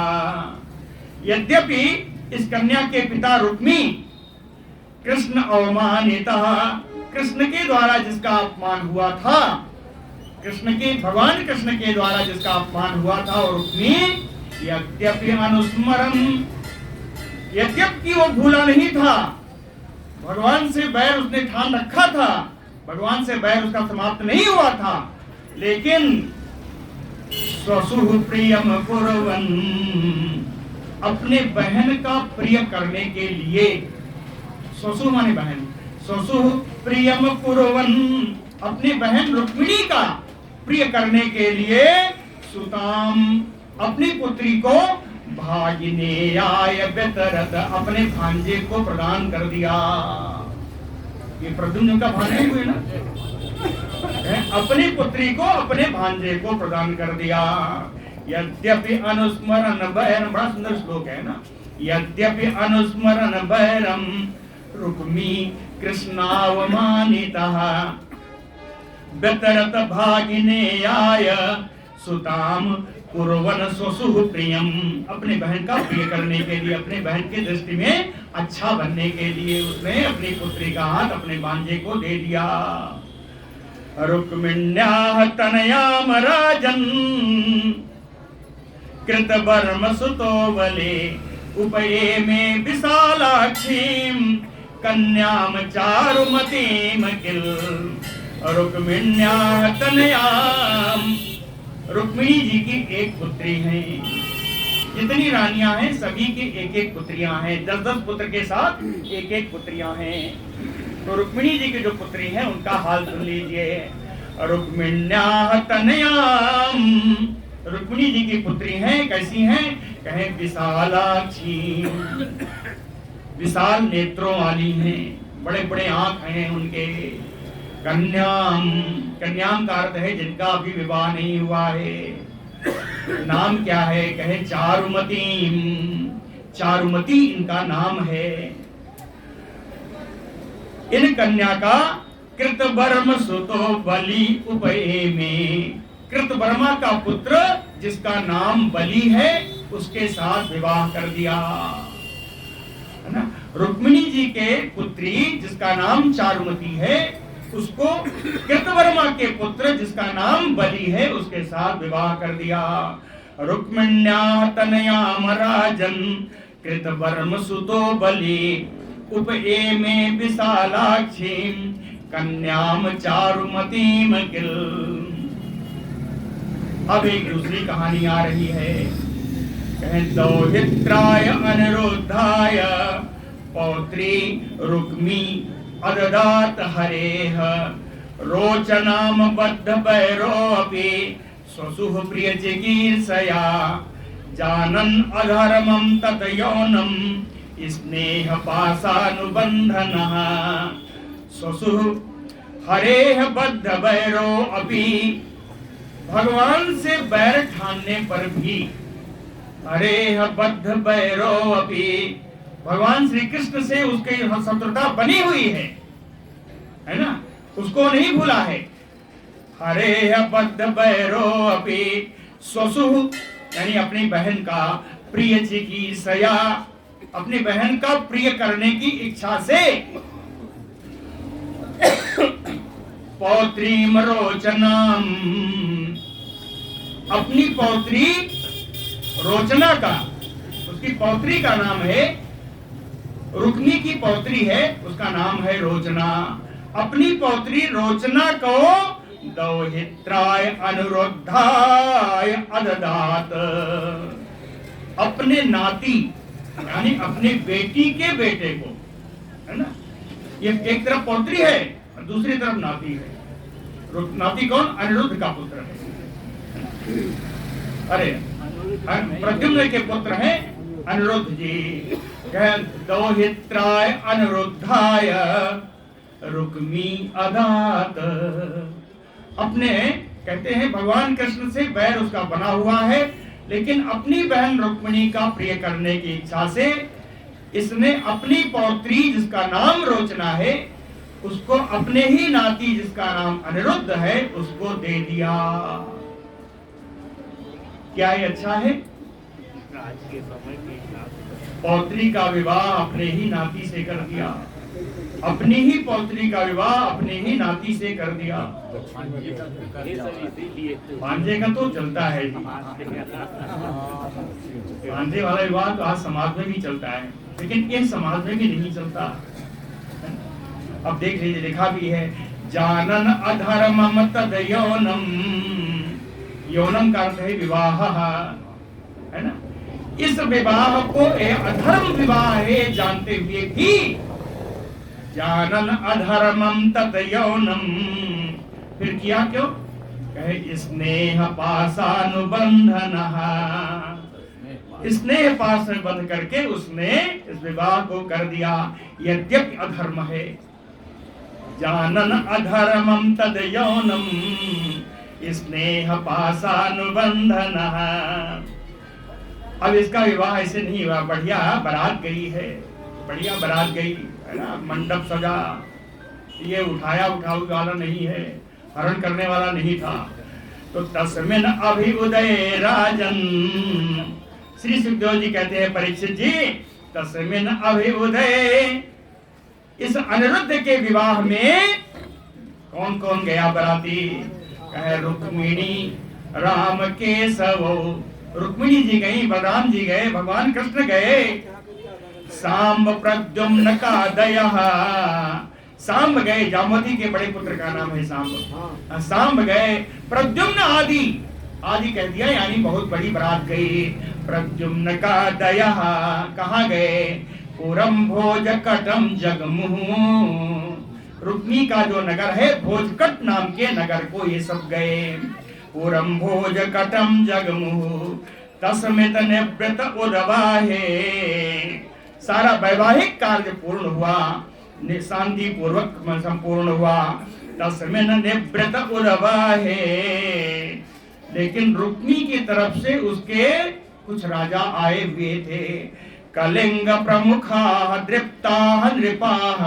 यद्यपि इस कन्या के पिता रुक्मी कृष्ण अवमानिता, कृष्ण के द्वारा जिसका अपमान हुआ था, भगवान कृष्ण के द्वारा जिसका अपमान हुआ था, और रुक्मी यद्यपि अनुस्मरम, यद्यपि वो भूला नहीं था, भगवान से बैर उसने ठान रखा था, भगवान से बैर उसका समाप्त नहीं हुआ था, लेकिन स्वसुः प्रियम कुर्वन्, अपने बहन का प्रिय करने के लिए, स्वसुः माने बहन, स्वसुः प्रियम कुर्वन्, अपने बहन रुक्मिणी का प्रिय करने के लिए, सुताम, अपनी पुत्री को भागिनेयाय व्यतरत, अपने भांजे को प्रदान कर दिया। ये प्रद्युम्न का भांजे हुए ना, अपनी पुत्री को अपने भांजे को प्रदान कर दिया। यद्यपि अनुस्मरण बैरम, बड़ा सुंदर श्लोक है ना, यद्यपि अनुस्मरण बैरम रुक्मी कृष्णावमानितः व्यतरत भागिनेयाय सुताम कुर्वन् स्वसुः प्रियम, अपने बहन का प्रिय करने के लिए, अपने बहन की दृष्टि में अच्छा बनने के लिए उसने अपनी पुत्री का हाथ अपने भांजे को दे दिया। रुक्मिण्याः तनयाम राजन् कृतवर्म सुतो बले उपये में विशालाक्षीं कन्याम चारुमतीम किल। रुक्मिण्याः तनयाम, रुक्मिणी जी की एक पुत्री है, जितनी रानियां हैं सभी की एक एक पुत्रियां हैं, 10-10 पुत्र के साथ एक एक पुत्रियां हैं। तो रुक्मिणी जी की जो पुत्री हैं उनका हाल सुन लीजिए। रुक्मिण्याः तनयाम, रुक्मिणी जी की पुत्री हैं, कैसी हैं? कहे विशालाक्षी, विशाल नेत्रों वाली हैं, बड़े बड़े आंख हैं उनके। कन्याम, कन्याम का अर्थ है जिनका अभी विवाह नहीं हुआ है। नाम क्या है? कहे चारुमतीम, चारुमती इनका नाम है। इन कन्या का कृतवर्म सुतो बलि उपये में, कृतवर्मा का पुत्र जिसका नाम बलि है उसके साथ विवाह कर दिया, है ना। रुक्मिणी जी के पुत्री जिसका नाम चारुमती है उसको कृतवर्मा के पुत्र जिसका नाम बलि है उसके साथ विवाह कर दिया। रुक्मिण्याः तनयाम राजन् कृतवर्म सुतो बलि उपये में विशालाक्षीं कन्याम चारुमतीम किल। अब एक दूसरी कहानी आ रही है। दौहित्राय अनिरुद्धाय पौत्री रुक्मी अददात हरेह रोचनाम बद्ध भैरोऽपि स्वसुः प्रिय चिकीर्षया जानन् अधर्मं तत् यौनं स्नेह पाशानुबन्धनः। स्वसुः हरेह बद्ध भैरोऽपि, भगवान से बैर ठानने पर भी, हरेह बद्ध भैरोऽपि, भगवान श्री कृष्ण से उसकी शत्रुता बनी हुई है ना, उसको नहीं भूला है। हरेह बद्ध भैरोऽपि स्वसुः, यानी अपनी बहन का प्रिय चिकीर्षया, अपनी बहन का प्रिय करने की इच्छा से पौत्रीम रोचनाम, अपनी पौत्री रोचना का, उसकी पौत्री का नाम है, रुक्मी की पौत्री है उसका नाम है रोचना। अपनी पौत्री रोचना को दौहित्राय अनिरुद्धाय अददात, अपने नाती यानी अपने बेटी के बेटे को, है ना। ये एक तरफ पौत्री है और दूसरी तरफ नाती है। नाती कौन? अनिरुद्ध का पुत्र है। अरे प्रद्युम्न के पुत्र हैं अनिरुद्ध जी। दौहित्राय अनिरुद्धाय रुक्मी अदात, अपने कहते हैं भगवान कृष्ण से बैर उसका बना हुआ है, लेकिन अपनी बहन रुक्मिणी का प्रिय करने की इच्छा से इसने अपनी पौत्री जिसका नाम रोचना है उसको अपने ही नाती जिसका नाम अनिरुद्ध है उसको दे दिया। क्या ये अच्छा है?
आज के समय के हिसाब
पौत्री का विवाह अपने ही नाती से कर दिया, अपनी ही पौत्री का विवाह अपने ही नाती से कर दिया। भांजे का तो चलता है जी, भांजे वाला विवाह तो आज समाज में भी चलता है, लेकिन इस समाज में भी नहीं चलता। अब देख लीजिए, लिखा भी है, जानन अधर्मम तद यौनम, यौनम का अर्थ है विवाह, है ना। इस विवाह को अधर्म विवाह है जानते हुए भी, जानन अधर्मम तद यौनम, फिर किया क्यों? कहे स्नेह पाशानुबंधनः, स्नेह पास में बंध करके उसने इस विवाह को कर दिया, यद्यपि अधर्म है। जानन अधर्मम तद यौनम स्नेह पाशानुबंधनः। अब इसका विवाह ऐसे नहीं हुआ, बढ़िया बारात गई है, बढ़िया बारात गई है ना, मंडप सजा, ये उठाया उठाऊ वाला नहीं है, हरण करने वाला नहीं था। तो तस्मिन अभिउदय राजन, श्री सुखदेव जी कहते हैं परीक्षित जी, तस्मिन अभिउदय, इस अनिरुद्ध के विवाह में कौन कौन गया बराती? कहे रुक्मिणी राम केशव, रुक्मिणी जी गई, बलराम जी गए, भगवान कृष्ण गए, सांब प्रद्युम्न का दयः, सांब गए, जामवती के बड़े पुत्र का नाम है सांब, सांब गए, प्रद्युम्न आदि, आदि कह दिया यानी बहुत बड़ी बारात गई। प्रद्युम्न का दयः कहाँ गए? पुरम भोजकटम जगमुह, रुक्मी का जो नगर है भोजकट नाम के नगर को ये सब गए। पुरम भोजकटम जगमुह तस्मित निवृत उर्वाहे, सारा वैवाहिक कार्य पूर्ण हुआ, शांति पूर्वक संपूर्ण हुआ। तस्मिन निवृत उर्वाहे, लेकिन रुक्मी की तरफ से उसके कुछ राजा आए हुए थे। कलिंग प्रमुखा दृप्ता नृपाः,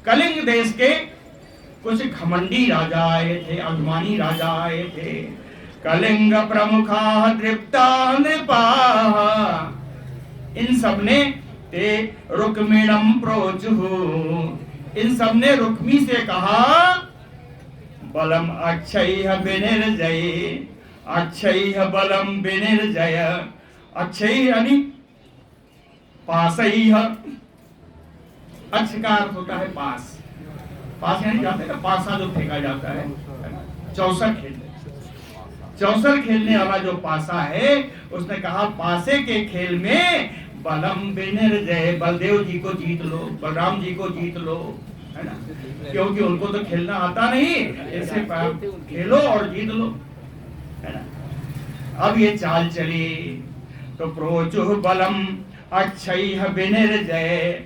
कलिंग देश के कुछ घमंडी राजा आए थे, अभिमानी राजा आए थे। कलिंग प्रमुखा दृप्ता नृपाः, इन सबने ते रुक्मिणम प्रोचुः, इन सबने रुक्मी से कहा बलम अक्षय विनिर्जय, अक्षय बलम विनिर्जय, अक्षय यानी पासई, अक्ष का अर्थ होता है पास, पास यानी जाते हैं पासा जो फेंका जाता है, चौसर खेलने, चौसर खेलने वाला जो पासा है, उसने कहा पासे के खेल में बलम विनिर्जय, बलदेव जी को जीत लो, बलराम जी को जीत लो, है ना, क्योंकि उनको तो खेलना आता नहीं, ऐसे खेलो और जीत लो, है ना। अब ये चाल चली तो प्रोचुः बलम अक्षय विनिर्जय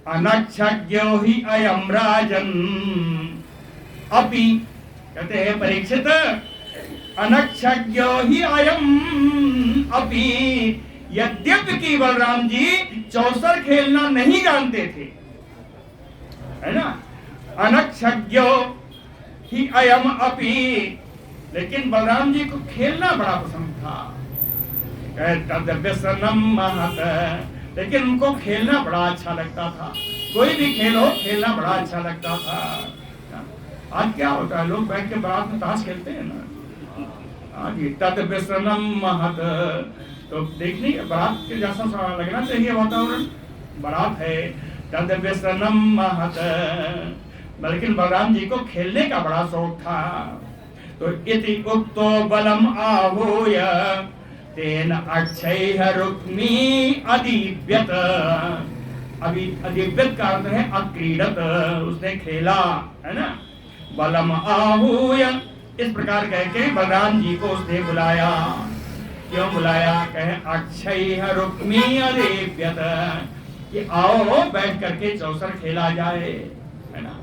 अनक्षज्ञो ही अयम राजन, अपि कहते हैं परीक्षित अनक्षज्ञो ही अयम अपि, यद्यपि कि बलराम जी चौसर खेलना नहीं जानते थे, है ना, अनक्षज्ञो ही अयम अपि, लेकिन बलराम जी को खेलना बड़ा पसंद था। तद व्यसनम महत, लेकिन उनको खेलना बड़ा अच्छा लगता था, कोई भी खेलो खेलना बड़ा अच्छा लगता था। आज क्या होता है, लोग बैठ के बारात में ताश खेलते हैं ना, आज तद व्यसनम महत, तो देखनी बारात के जैसा लगना चाहिए वातावरण, बारात है, तद व्यसनम महत, लेकिन बलराम जी को खेलने का बड़ा शौक था। तो इति उक्तो बलम आहूय तेन अक्षय रुक्मी अदीव्यत, अभी अदीव्यत का अर्थ है अक्रीडत, उसने खेला, है ना। बलम आहूय, इस प्रकार कह के बलराम जी को उसने बुलाया। क्यों बुलाया? कहे अक्षय रुक्मी अदीव्यत, कि आओ बैठ करके चौसर खेला जाए, है ना,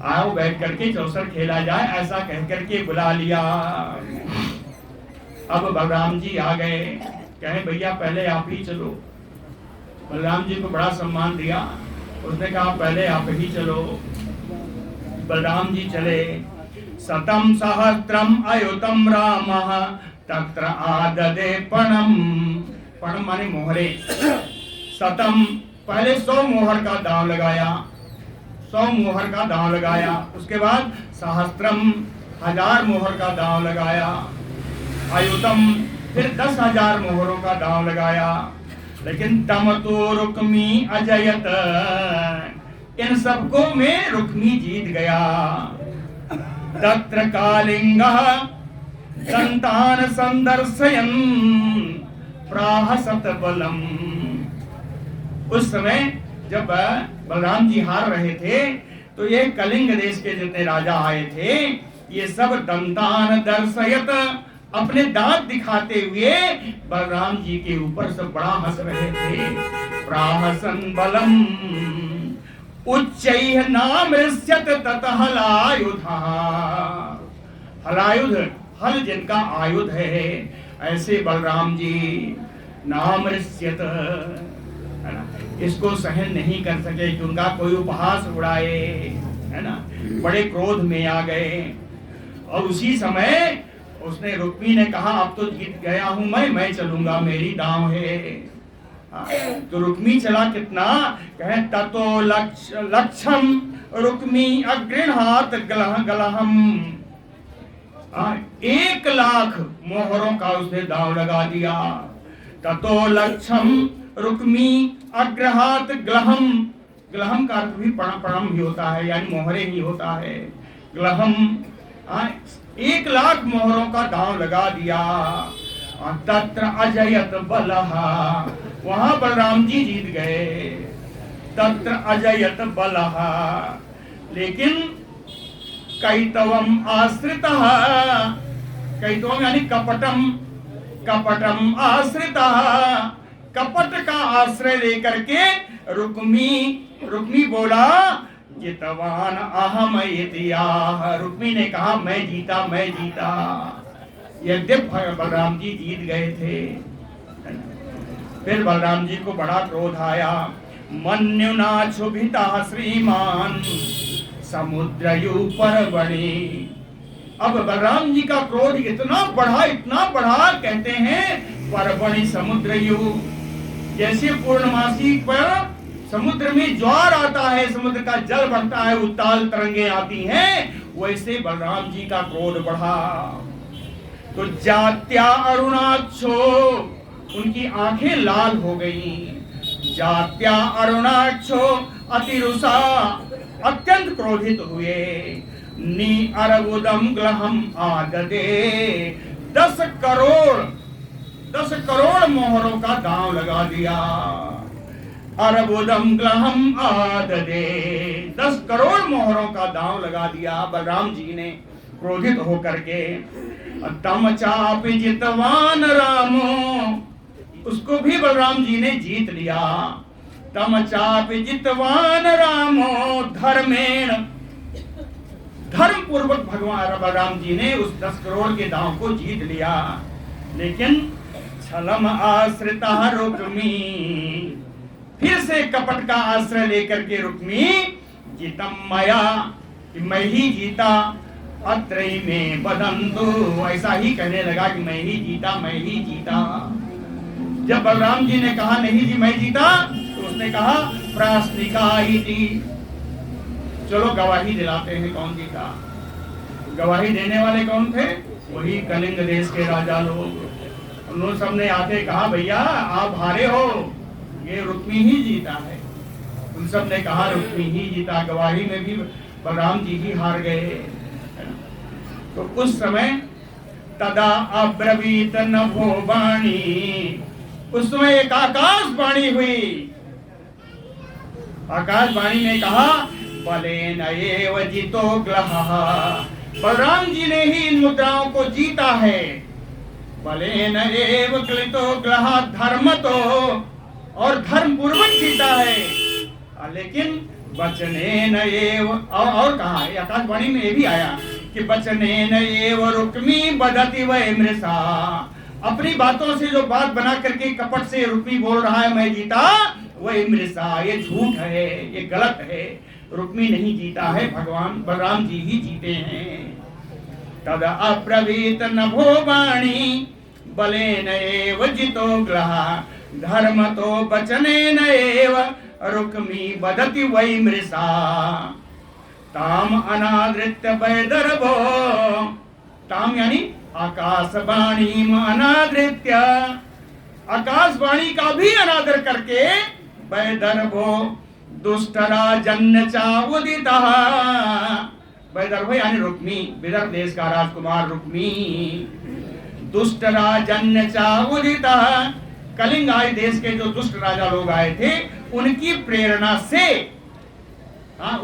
आओ बैठ करके चौसर खेला जाए, ऐसा कह करके बुला लिया। अब बलराम जी आ गए, कहे भैया पहले आप ही चलो। बलराम जी को बड़ा सम्मान दिया, उसने कहा पहले आप ही चलो। बलराम जी चले। शतम सहस्त्रम अयुतम रामः तत्र आददे पणम, पणम माने मोहरे, शतम, पहले 100 मोहर का दांव लगाया, 100 मोहर का दांव लगाया। उसके बाद सहस्त्रम, 1000 मोहर का दांव लगाया। अयुतम, फिर 10,000 मोहरों का दांव लगाया। लेकिन तम तो रुक्मी अजयत, इन सबको में रुक्मी जीत गया। तत्र कालिंग दंतान संदर्शयन् प्राह सतबलम। उस समय जब बलराम जी हार रहे थे तो ये कलिंग देश के जितने राजा आए थे, ये सब दंतान दर्शयत, अपने दांत दिखाते हुए बलराम जी के ऊपर सब बड़ा हंस रहे थे। प्राहसन बलम उच्चैः नामृष्यत ततः हलायुधः। हलायुध, हल जिनका आयुध है, ऐसे बलराम जी नामृष्यत, है ना, इसको सहन नहीं कर सके कि उनका कोई उपहास उड़ाए, है ना, बड़े क्रोध में आ गए। और उसी समय उसने, रुक्मी ने कहा अब तो जीत गया हूं मैं चलूंगा, मेरी दांव है। तो रुक्मी चला कितना, कहे ततो लक्षम रुक्मी अगृहात गलहम। 1,00,000 मोहरों का उसने दांव लगा दिया। ततो लक्षम रुक्मी अग्रहात ग्लहम, ग्लहम का अर्थ भी पणम ही होता है, यानी मोहरे ही होता है। ग्लहम, 1,00,000 मोहरों का दांव लगा दिया। तत्र अजयत बलः, वहां बलराम जी जीत गए। तत्र अजयत बलः, लेकिन कैतवम आश्रितः, कैतवम यानी कपटम, कपटम आश्रितः, कपट का आश्रय लेकर के रुक्मी बोला जितवान अहम इतियाह। रुक्मी ने कहा मैं जीता, मैं जीता। यद्यपि बलराम जी जीत गए थे। फिर बलराम जी को बड़ा क्रोध आया। मन्युना क्षुभिता श्रीमान समुद्रयु परवणि। अब बलराम जी का क्रोध इतना बढ़ा, कहते हैं परवणि समुद्रयु, जैसे पूर्णमासी पर समुद्र में ज्वार आता है, समुद्र का जल बढ़ता है, उत्ताल तरंगे आती हैं, वैसे बलराम जी का क्रोध बढ़ा। तो जात्या अरुणाक्षो, उनकी आंखें लाल हो गईं। जात्या अरुणाक्षो अतिरुषा, अत्यंत क्रोधित हुए। नी अरबुदम ग्लहम आददे, 10 करोड़ मोहरों का दांव लगा दिया। अरबुदम ग्लहम आददे, 10 करोड़ मोहरों का दांव लगा दिया बलराम जी ने क्रोधित होकर के। तम चापि जितवान रामो, उसको भी बलराम जी ने जीत लिया। तम चापि जितवान रामो धर्मेण, धर्म पूर्वक भगवान बलराम जी ने उस 10 करोड़ के दांव को जीत लिया। लेकिन छलम आश्रिता रुक्मी, फिर से कपट का आश्रय लेकर के रुक्मी जीतम मया, कि मैं ही जीता। अत्रयी में बदंतु, ऐसा ही कहने लगा कि मैं ही जीता, मैं ही जीता। जब बलराम जी ने कहा नहीं जी मैं जीता, तो उसने कहा प्राश्निका ही थी, चलो गवाही दिलाते हैं कौन जीता। गवाही देने वाले कौन थे? वही कलिंग देश के राजा लोग। उन्होंने सबने आके कहा भैया आप हारे हो, ये रुक्मी ही जीता है। उन सब ने कहा रुक्मी ही जीता। गवाही में भी बलराम जी ही हार गए। तो उस समय तदा अब्रवीत नभो वाणी, उस समय एक आकाशवाणी हुई। आकाशवाणी ने कहा बलेन एव जितो ग्लहः, बलराम जी ने ही इन मुद्राओं को जीता है। बलेन एव क्लितो ग्लहः धर्मतो, और धर्म पूर्वक जीता है। लेकिन वचनेन एव, और कहा है आकाशवाणी में ये भी आया कि वचनेन एव रुक्मी बदति वै मृषा, अपनी बातों से जो बात बना करके कपट से रुक्मी बोल रहा है मैं जीता, वही मृषा, ये झूठ है, ये गलत है। रुक्मी नहीं जीता है, भगवान बलराम जी ही जीते हैं। तद अब्रवीत नभो वाणी बलेन एव जितो ग्लहः धर्म तो वचने नएव रुक्मी बदति वै मृषा ताम अनादृत्य वैदर्भो ताम यानी आकाशवाणी अनादृत्य आकाशवाणी का भी अनादर करके वैदर्भो दुष्टराजन्य चाउदितः वैदर्भ यानी रुक्मी विदर्भ देश का राजकुमार रुक्मी दुष्ट राजन्य चाउदितः कलिंग आदि देश के जो दुष्ट राजा लोग आए थे उनकी प्रेरणा से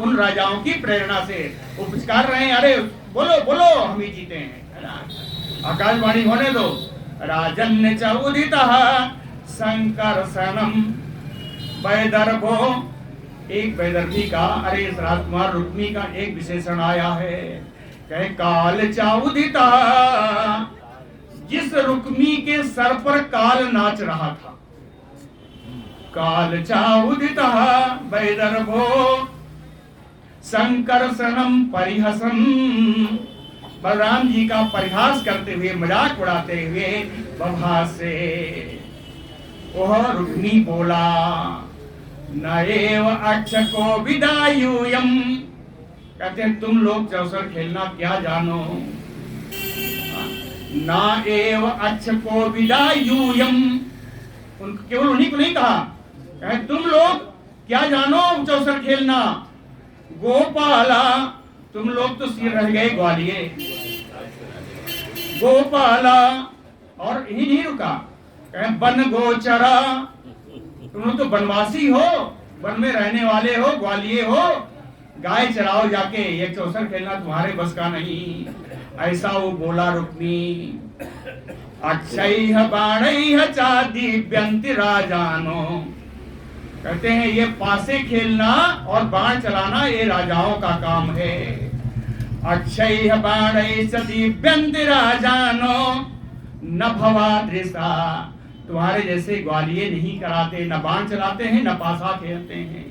उन राजाओं की प्रेरणा से वो पुचकार रहे हैं, अरे बोलो बोलो हम ही जीते हैं, है ना। आकाशवाणी होने दो। राजन्य चाउदितः संकर्षणम वैदर्भो एक वैदर्भी का अरे इस राजकुमार रुक्मी का एक विशेषण आया है, कहे काल चाउदिता जिस रुक्मी के सर पर काल नाच रहा था। काल चाउदिता वैदर्भो संकर्षणम परिहसम बलराम जी का परिहास करते हुए मजाक उड़ाते हुए बभा से वह रुक्मी बोला नएव अक्षको विदायूयम कहते हैं तुम लोग चौसर खेलना क्या जानो। ना एव अक्षको विदायूयम केवल उन्हीं को नहीं कहा, कहे तुम लोग क्या जानो चौसर खेलना। गोपाला तुम लोग तो सिर रह गए ग्वालिये। गोपाला और यही नहीं रुका, कहे वन गोचरा तुम लोग तो वनवासी हो, वन में रहने वाले हो, ग्वालिये हो, गाय चराओ जाके, ये चौसर खेलना तुम्हारे बस का नहीं। ऐसा वो बोला रुक्मी। अक्षय बाणैः चादिव्यन्ति राजानो कहते हैं ये पासे खेलना और बाण चलाना ये राजाओं का काम है। अक्षय बाणैः चादिव्यन्ति राजानो न भवादृशा तुम्हारे जैसे ग्वालिये नहीं कराते, न बाण चलाते हैं न पासा खेलते हैं।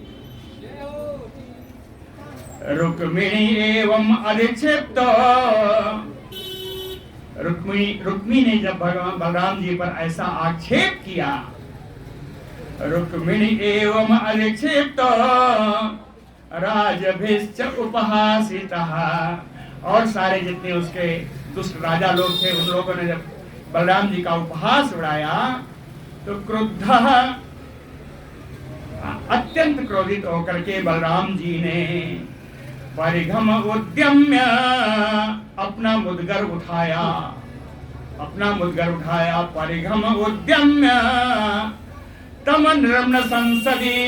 रुक्मिणी एवं अधिक्षिप्त रुक्मी ने जब भगवान बलराम जी पर ऐसा आक्षेप किया, रुक्मिणी एवं अधिक्षिप्त राजभिश्च उपहासितः और सारे जितने उसके दुष्ट राजा लोग थे उन लोगों ने जब बलराम जी का उपहास उड़ाया तो क्रुद्ध अत्यंत क्रोधित होकर के बलराम जी ने परिघम उद्यम्य अपना मुद्गर उठाया, परिघम उद्यम्य तम नृम्न संसदी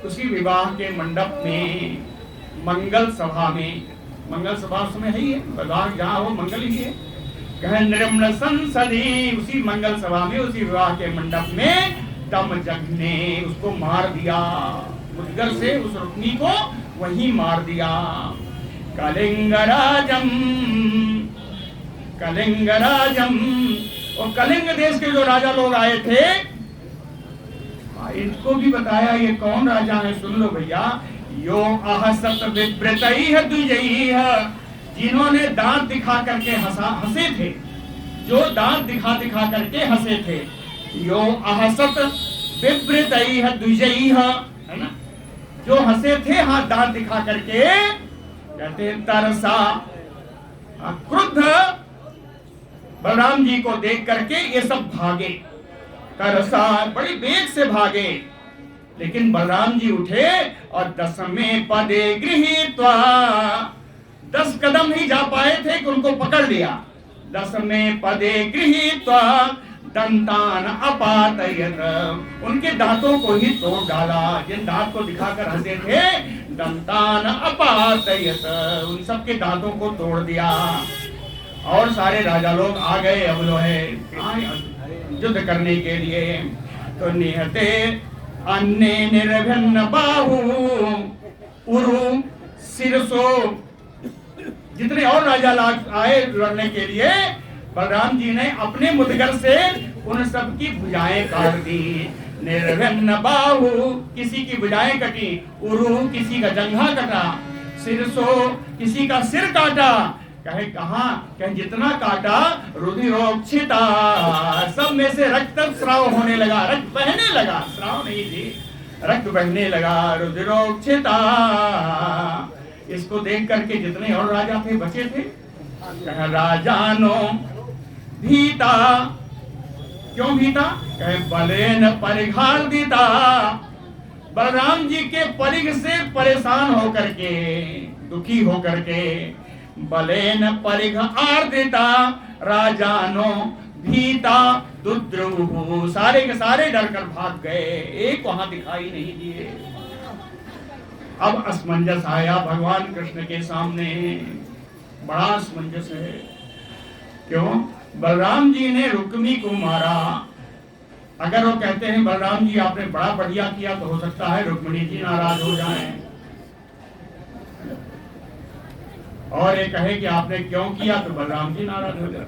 उसी विवाह के मंडप में मंगल सभा समय है ये विवाह जहाँ हो मंगल ही है। कह नृम्न संसदी उसी मंगल सभा में उसी विवाह के मंडप में तम जग ने उसको मार दिया, मुद्गर से उस रुक्मी को वहीं मार दिया। कलिंगराजम और कलिंग देश के जो राजा लोग आए थे इनको भी बताया ये कौन राजा है, सुन लो भैया। यो अहसत विव्रतैः द्विजैः जिन्होंने दांत दिखा करके हंसे थे, जो दांत दिखा करके हंसे थे। यो अहसत विव्रतैः द्विजैः है ना, जो हंसे थे हाथ दांत दिखा करके। कहते तरसा क्रुद्ध बलराम जी को देख करके ये सब भागे, तरसा बड़ी वेग से भागे। लेकिन बलराम जी उठे और 10वें पदे गृहीत्वा 10 कदम ही जा पाए थे कि उनको पकड़ लिया। 10वें पदे गृहीत्वा दंतान अपातयत उनके दांतों को ही तोड़ डाला, जिन दांत को दिखाकर हंसे थे दंतान अपातयत उन सब के दांतों को तोड़ दिया। और सारे राजा लोग आ गए अब जो है युद्ध करने के लिए। तो निहते अन्य निर्भिन्न बाहु उरु सिरसो जितने और राजा आए लड़ने के लिए बलराम जी ने अपने मुद्गर से उन सब की भुजाएं काट दी। निर्भिन्न बाहु किसी की भुजाएं कटी, उरु किसी का जंघा कटा, सिरसो किसी का सिर काटा, कहे कहाँ, कहे जितना काटा रुधिरोक्षिता, सब में से रक्त स्राव होने लगा, रक्त बहने लगा, स्राव नहीं जी, रक्त बहने लगा, रुधिरोक्षिता। इसको देख करके जितने और राजा थे बचे थे, कहे राजानो भीता, क्यों भीता, कहे बलेन परिघाल दीता, बलराम जी के परिघ से परेशान होकर के, दुखी होकर के, बलेन परिघ आर देता, राजानो भीता दुद्रुवु, सारे के सारे डर कर भाग गए, एक वहां दिखाई नहीं दिए। अब असमंजस आया भगवान कृष्ण के सामने, बड़ा असमंजस है। क्यों, बलराम जी ने रुक्मी को मारा, अगर वो कहते हैं बलराम जी आपने बड़ा बढ़िया किया तो हो सकता है रुक्मिणी जी नाराज हो जाएं, और ये कहे कि आपने क्यों किया तो बलराम जी नाराज हो जाए,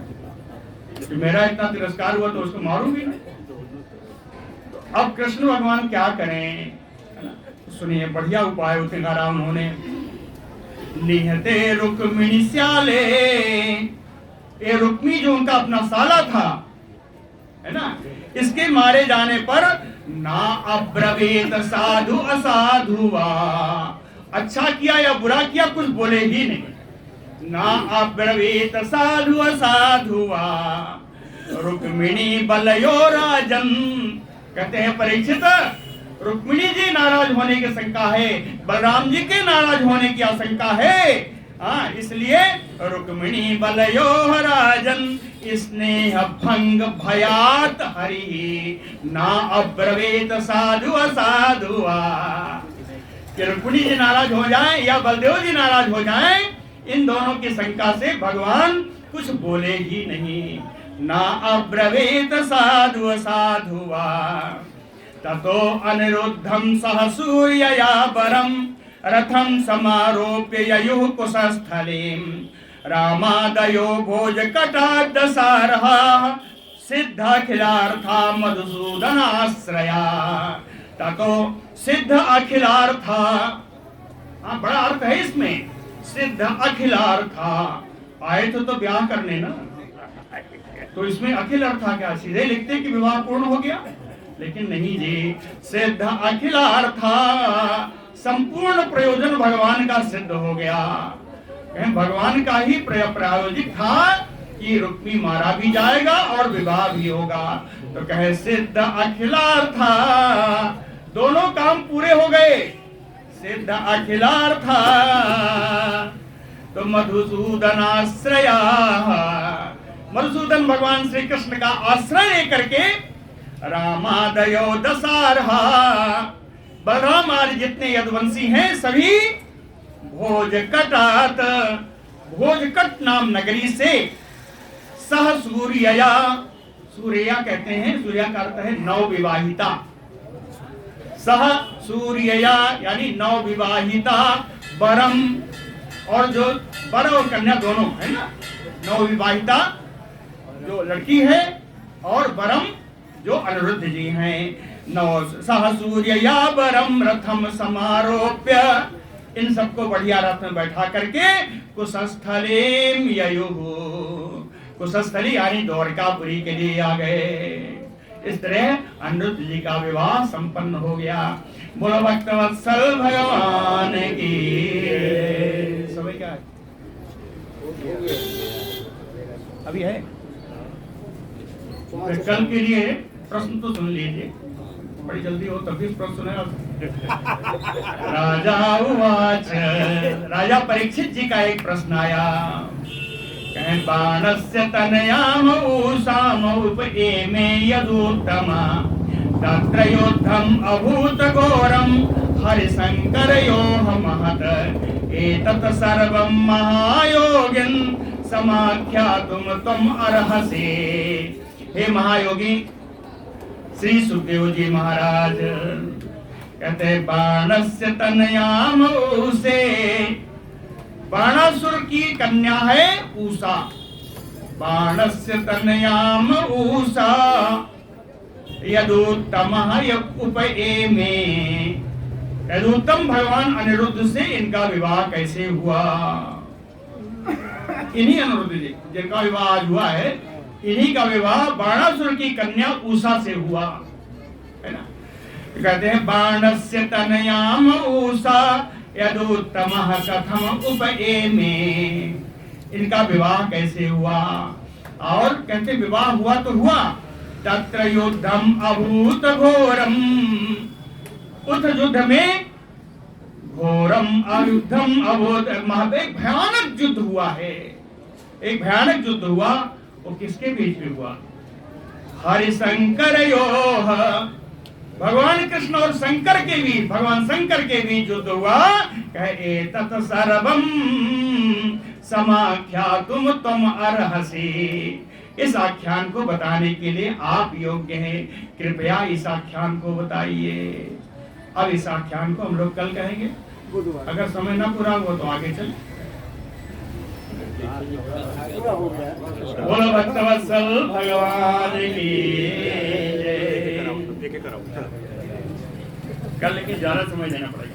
तो मेरा इतना तिरस्कार हुआ तो उसको मारूंगी ना। अब कृष्ण भगवान क्या करें, सुनिए बढ़िया उपाय उतारा उन्होंने। निहते रुक्मिणी स्याले, ये रुक्मी जो उनका अपना साला था, है ना, इसके मारे जाने पर ना अब्रवीत साधु असाधुवा, अच्छा किया या बुरा किया कुछ बोले ही नहीं, ना अब्रवीत साधु असाधुवा, रुक्मिणी बलयो राजन, कहते हैं परीक्षित, रुक्मिणी जी नाराज होने की शंका है, बलराम जी के नाराज होने की आशंका है, हाँ, इसलिए रुक्मिणी बलयो राजन स्नेह भंग भयात हरि, ना अब्रवीत साधु असाधुआ, कि रुक्मिणी जी नाराज हो जाएं या बलदेव जी नाराज हो जाएं, इन दोनों की शंका से भगवान कुछ बोले ही नहीं, ना अब्रवीत साधु असाधुआ। ततो अनिरुद्धं सह सूर्यया परम रथम समारोप्य ययुः कुशस्थलीं, रामादयो भोज कटादसारः सिद्ध अखिलार्था मधुसूदनाश्रया। ततो सिद्ध अखिलार्था, हाँ बड़ा अर्थ है इसमें, सिद्ध अखिलार्था, आए तो ब्याह करने ना, तो इसमें अखिल अर्था क्या, सीधे लिखते कि विवाह पूर्ण हो गया, लेकिन नहीं जी, सिद्ध अखिलार्था, संपूर्ण प्रयोजन भगवान का सिद्ध हो गया, भगवान का ही प्रायोजिक था कि रुक्मी मारा भी जाएगा और विवाह भी होगा, तो कहे सिद्ध अखिलार्था, दोनों काम पूरे हो गए, सिद्ध अखिलार्था। तो मधुसूदनाश्रया, मधुसूदन भगवान श्री कृष्ण का आश्रय लेकर के रामादयो दसारहा, बलराम आदि जितने यदुवंशी हैं सभी भोजकटात, भोजकट नाम नगरी से सह सूर्यया, सूर्या कहते हैं, सूर्या का अर्थ है नव विवाहिता, सह सूर्यया यानी नव विवाहिता, बरम, और जो बर और कन्या दोनों है ना, नव विवाहिता जो लड़की है और बरम जो अनिरुद्ध जी हैं, नव सह सूर्यया बरम रथम समारोप्य, इन सबको बढ़िया रथ में बैठा करके कुशस्थलीम ययुः, कुशस्थली यानी द्वारकापुरी के लिए आ गए। इस तरह अनिरुद्ध जी का विवाह संपन्न हो गया। बोलो भक्तवत्सल भगवान की। समय क्या है? अभी है, कल के लिए प्रश्न तो सुन लीजिए, बड़ी जल्दी हो तभी प्रश्न सुनेगा। राजा उवाच, राजा परीक्षित जी का एक प्रश्न आया, कहें बाणस्य तनयाम ऊषाम उपएमे यदुत्तमा, तत्र युद्धम अभूत घोरम हरिशंकरयोः महत्, एतत् सर्वं महायोगिन समाख्यातुम त्वम् अर्हसि। हे महायोगी श्री सुखदेव जी महाराज कहते, बाणस्य तनयाम उसे, बाणासुर की कन्या है उषा, बाणस्य तनयाम उषा यदुत्तमः उपएमे, यदुत्तम भगवान अनिरुद्ध से इनका विवाह कैसे हुआ। इन्हीं अनिरुद्ध जी जिनका विवाह आज हुआ है, इन्हीं का विवाह बाणासुर की कन्या उषा से हुआ है ना। कहते हैं बाणस्य तनयाम उषा यदुत्तमः कथम उपएमे। इनका विवाह कैसे हुआ? और कहते विवाह हुआ तो हुआ, तत्र युद्धम अभूत घोरम, उस युद्ध में घोरम अयुद्धम अभूत, एक भयानक युद्ध हुआ है, एक भयानक युद्ध हुआ। वो किसके बीच में हुआ? हरिशंकर योह, भगवान कृष्ण और शंकर के बीच, भगवान शंकर के बीच युद्ध हुआ। कहे एतत् सर्वम समाख्यातुम तुम अर्हसि, इस आख्यान को बताने के लिए आप योग्य हैं, कृपया इस आख्यान को बताइए। अब इस आख्यान को हम लोग कल कहेंगे, अगर समय ना पूरा हो तो आगे चल। बोलो भक्तवत्सल भगवान की जय। कल लेकिन ज्यादा समय देना पड़ेगा।